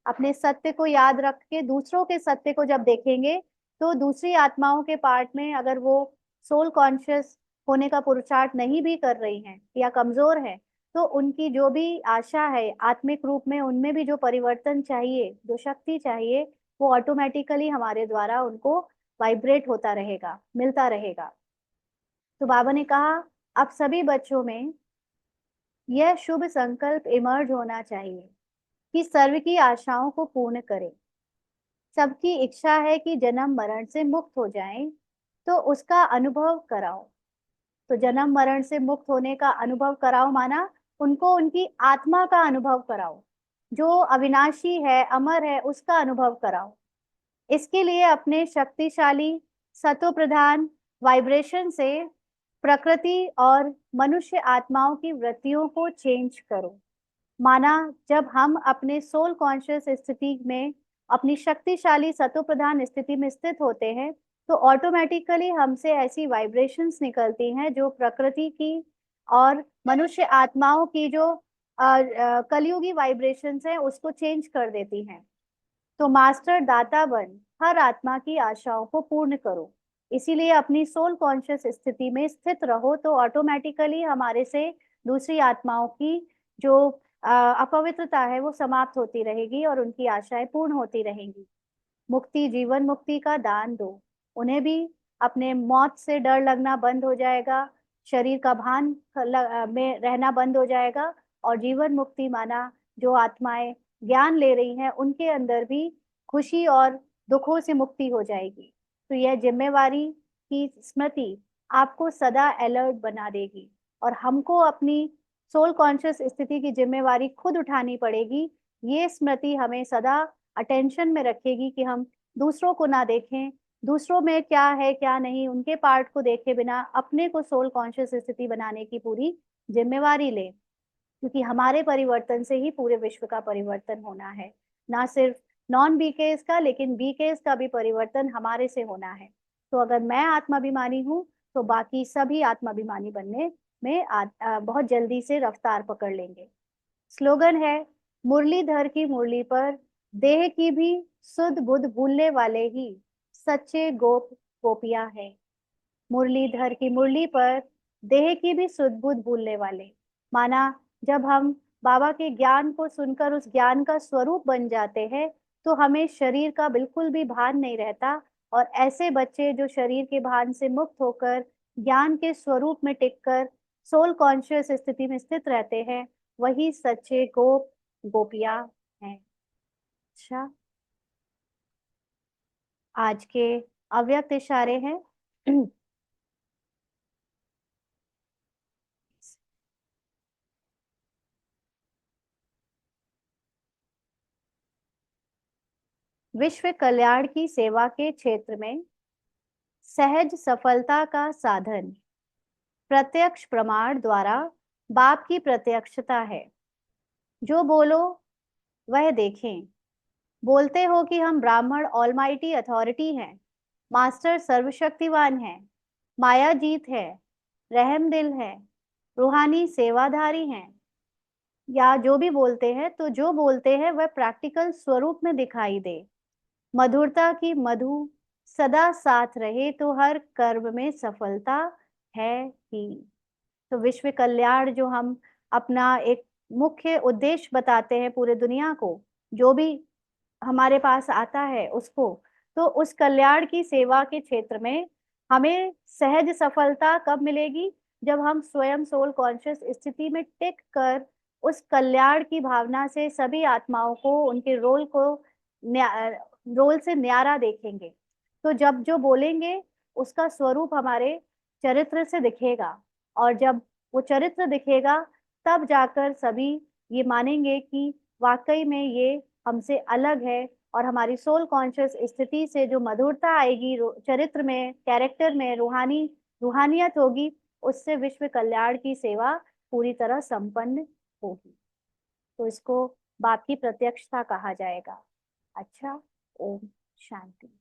अपने सत्य को याद रख के दूसरों के सत्य को जब देखेंगे, तो दूसरी आत्माओं के पार्ट में अगर वो सोल कॉन्शियस होने का पुरुषार्थ नहीं भी कर रही हैं या कमजोर हैं, तो उनकी जो भी आशा है आत्मिक रूप में, उनमें भी जो परिवर्तन चाहिए, जो शक्ति चाहिए, वो ऑटोमेटिकली हमारे द्वारा उनको वाइब्रेट होता रहेगा, मिलता रहेगा। तो बाबा ने कहा अब सभी बच्चों में यह शुभ संकल्प इमर्ज होना चाहिए कि सर्व की आशाओं को पूर्ण करें। सबकी इच्छा है कि जन्म मरण से मुक्त हो जाएं, तो उसका अनुभव कराओ। तो जन्म मरण से मुक्त होने का अनुभव कराओ माना उनको उनकी आत्मा का अनुभव कराओ, जो अविनाशी है, अमर है, उसका अनुभव कराओ। इसके लिए अपने शक्तिशाली सतो प्रधान वाइब्रेशन से प्रकृति और मनुष्य आत्माओं की वृत्तियों को चेंज करो। माना जब हम अपने सोल कॉन्शियस स्थिति में, अपनी शक्तिशाली सतो प्रधान स्थिति में स्थित होते हैं, तो ऑटोमेटिकली हमसे ऐसी वाइब्रेशंस निकलती हैं जो प्रकृति की और मनुष्य आत्माओं की जो कलयुगी वाइब्रेशंस हैं उसको चेंज कर देती हैं। तो मास्टर दाता बन हर आत्मा की आशाओं को पूर्ण करो। इसीलिए अपनी सोल कॉन्शियस स्थिति में स्थित रहो, तो ऑटोमेटिकली हमारे से दूसरी आत्माओं की जो अपवित्रता है वो समाप्त होती रहेगी और उनकी आशाएं पूर्ण होती रहेंगी। मुक्ति, जीवन मुक्ति का दान दो। उन्हें भी अपने मौत से डर लगना बंद हो जाएगा, शरीर का भान में रहना बंद हो जाएगा, और जीवन मुक्ति माना जो आत्माएं ज्ञान ले रही हैं उनके अंदर भी खुशी और दुखों से मुक्ति हो जाएगी। तो यह जिम्मेवारी की स्मृति आपको सदा अलर्ट बना देगी, और हमको अपनी सोल कॉन्शियस स्थिति की जिम्मेवारी खुद उठानी पड़ेगी। ये स्मृति हमें सदा अटेंशन में रखेगी कि हम दूसरों को ना देखें, दूसरों में क्या है क्या नहीं, उनके पार्ट को देखे बिना अपने को सोल कॉन्शियस स्थिति बनाने की पूरी जिम्मेवारी लें। क्योंकि हमारे परिवर्तन से ही पूरे विश्व का परिवर्तन होना है, ना सिर्फ नॉन बीकेस का, लेकिन बीकेस का भी परिवर्तन हमारे से होना है। तो अगर मैं आत्माभिमानी हूँ तो बाकी सभी आत्माभिमानी बनने में बहुत जल्दी से रफ्तार पकड़ लेंगे। स्लोगन है, मुरलीधर की मुरली पर देह की भी सुध बुध भूलने वाले ही सच्चे गोप गोपियां हैं। मुरलीधर की मुरली पर देह की भी सुध बुध भूलने वाले, माना जब हम बाबा के ज्ञान को सुनकर उस ज्ञान का स्वरूप बन जाते हैं तो हमें शरीर का बिल्कुल भी भान नहीं रहता। और ऐसे बच्चे जो शरीर के भान से मुक्त होकर ज्ञान के स्वरूप में टिककर सोल कॉन्शियस स्थिति में स्थित रहते हैं, वही सच्चे गोप गोपियां हैं। अच्छा, आज के अव्यक्त इशारे हैं। विश्व कल्याण की सेवा के क्षेत्र में सहज सफलता का साधन प्रत्यक्ष प्रमाण द्वारा बाप की प्रत्यक्षता है। जो बोलो वह देखें। बोलते हो कि हम ब्राह्मण ऑलमाइटी अथॉरिटी हैं, मास्टर सर्वशक्तिवान हैं, माया जीत है, रहम दिल है, रूहानी सेवाधारी हैं, या जो भी बोलते हैं, तो जो बोलते हैं वह प्रैक्टिकल स्वरूप में दिखाई दे। मधुरता की मधु सदा साथ रहे तो हर कर्म में सफलता है ही। तो विश्व कल्याण जो हम अपना एक मुख्य उद्देश्य बताते हैं पूरे दुनिया को, जो भी हमारे पास आता है उसको, तो उस कल्याण की सेवा के क्षेत्र में हमें सहज सफलता कब मिलेगी? जब हम स्वयं सोल कॉन्शियस स्थिति में टिक कर उस कल्याण की भावना से सभी आत्माओं को उनके रोल को रोल से न्यारा देखेंगे। तो जब जो बोलेंगे उसका स्वरूप हमारे चरित्र से दिखेगा, और जब वो चरित्र दिखेगा तब जाकर सभी ये मानेंगे कि वाकई में ये हमसे अलग है, और हमारी सोल कॉन्शियस स्थिति से जो मधुरता आएगी चरित्र में, कैरेक्टर में, रूहानियत होगी, उससे विश्व कल्याण की सेवा पूरी तरह संपन्न होगी। तो इसको बाप की प्रत्यक्षता कहा जाएगा। अच्छा, ओम शांति।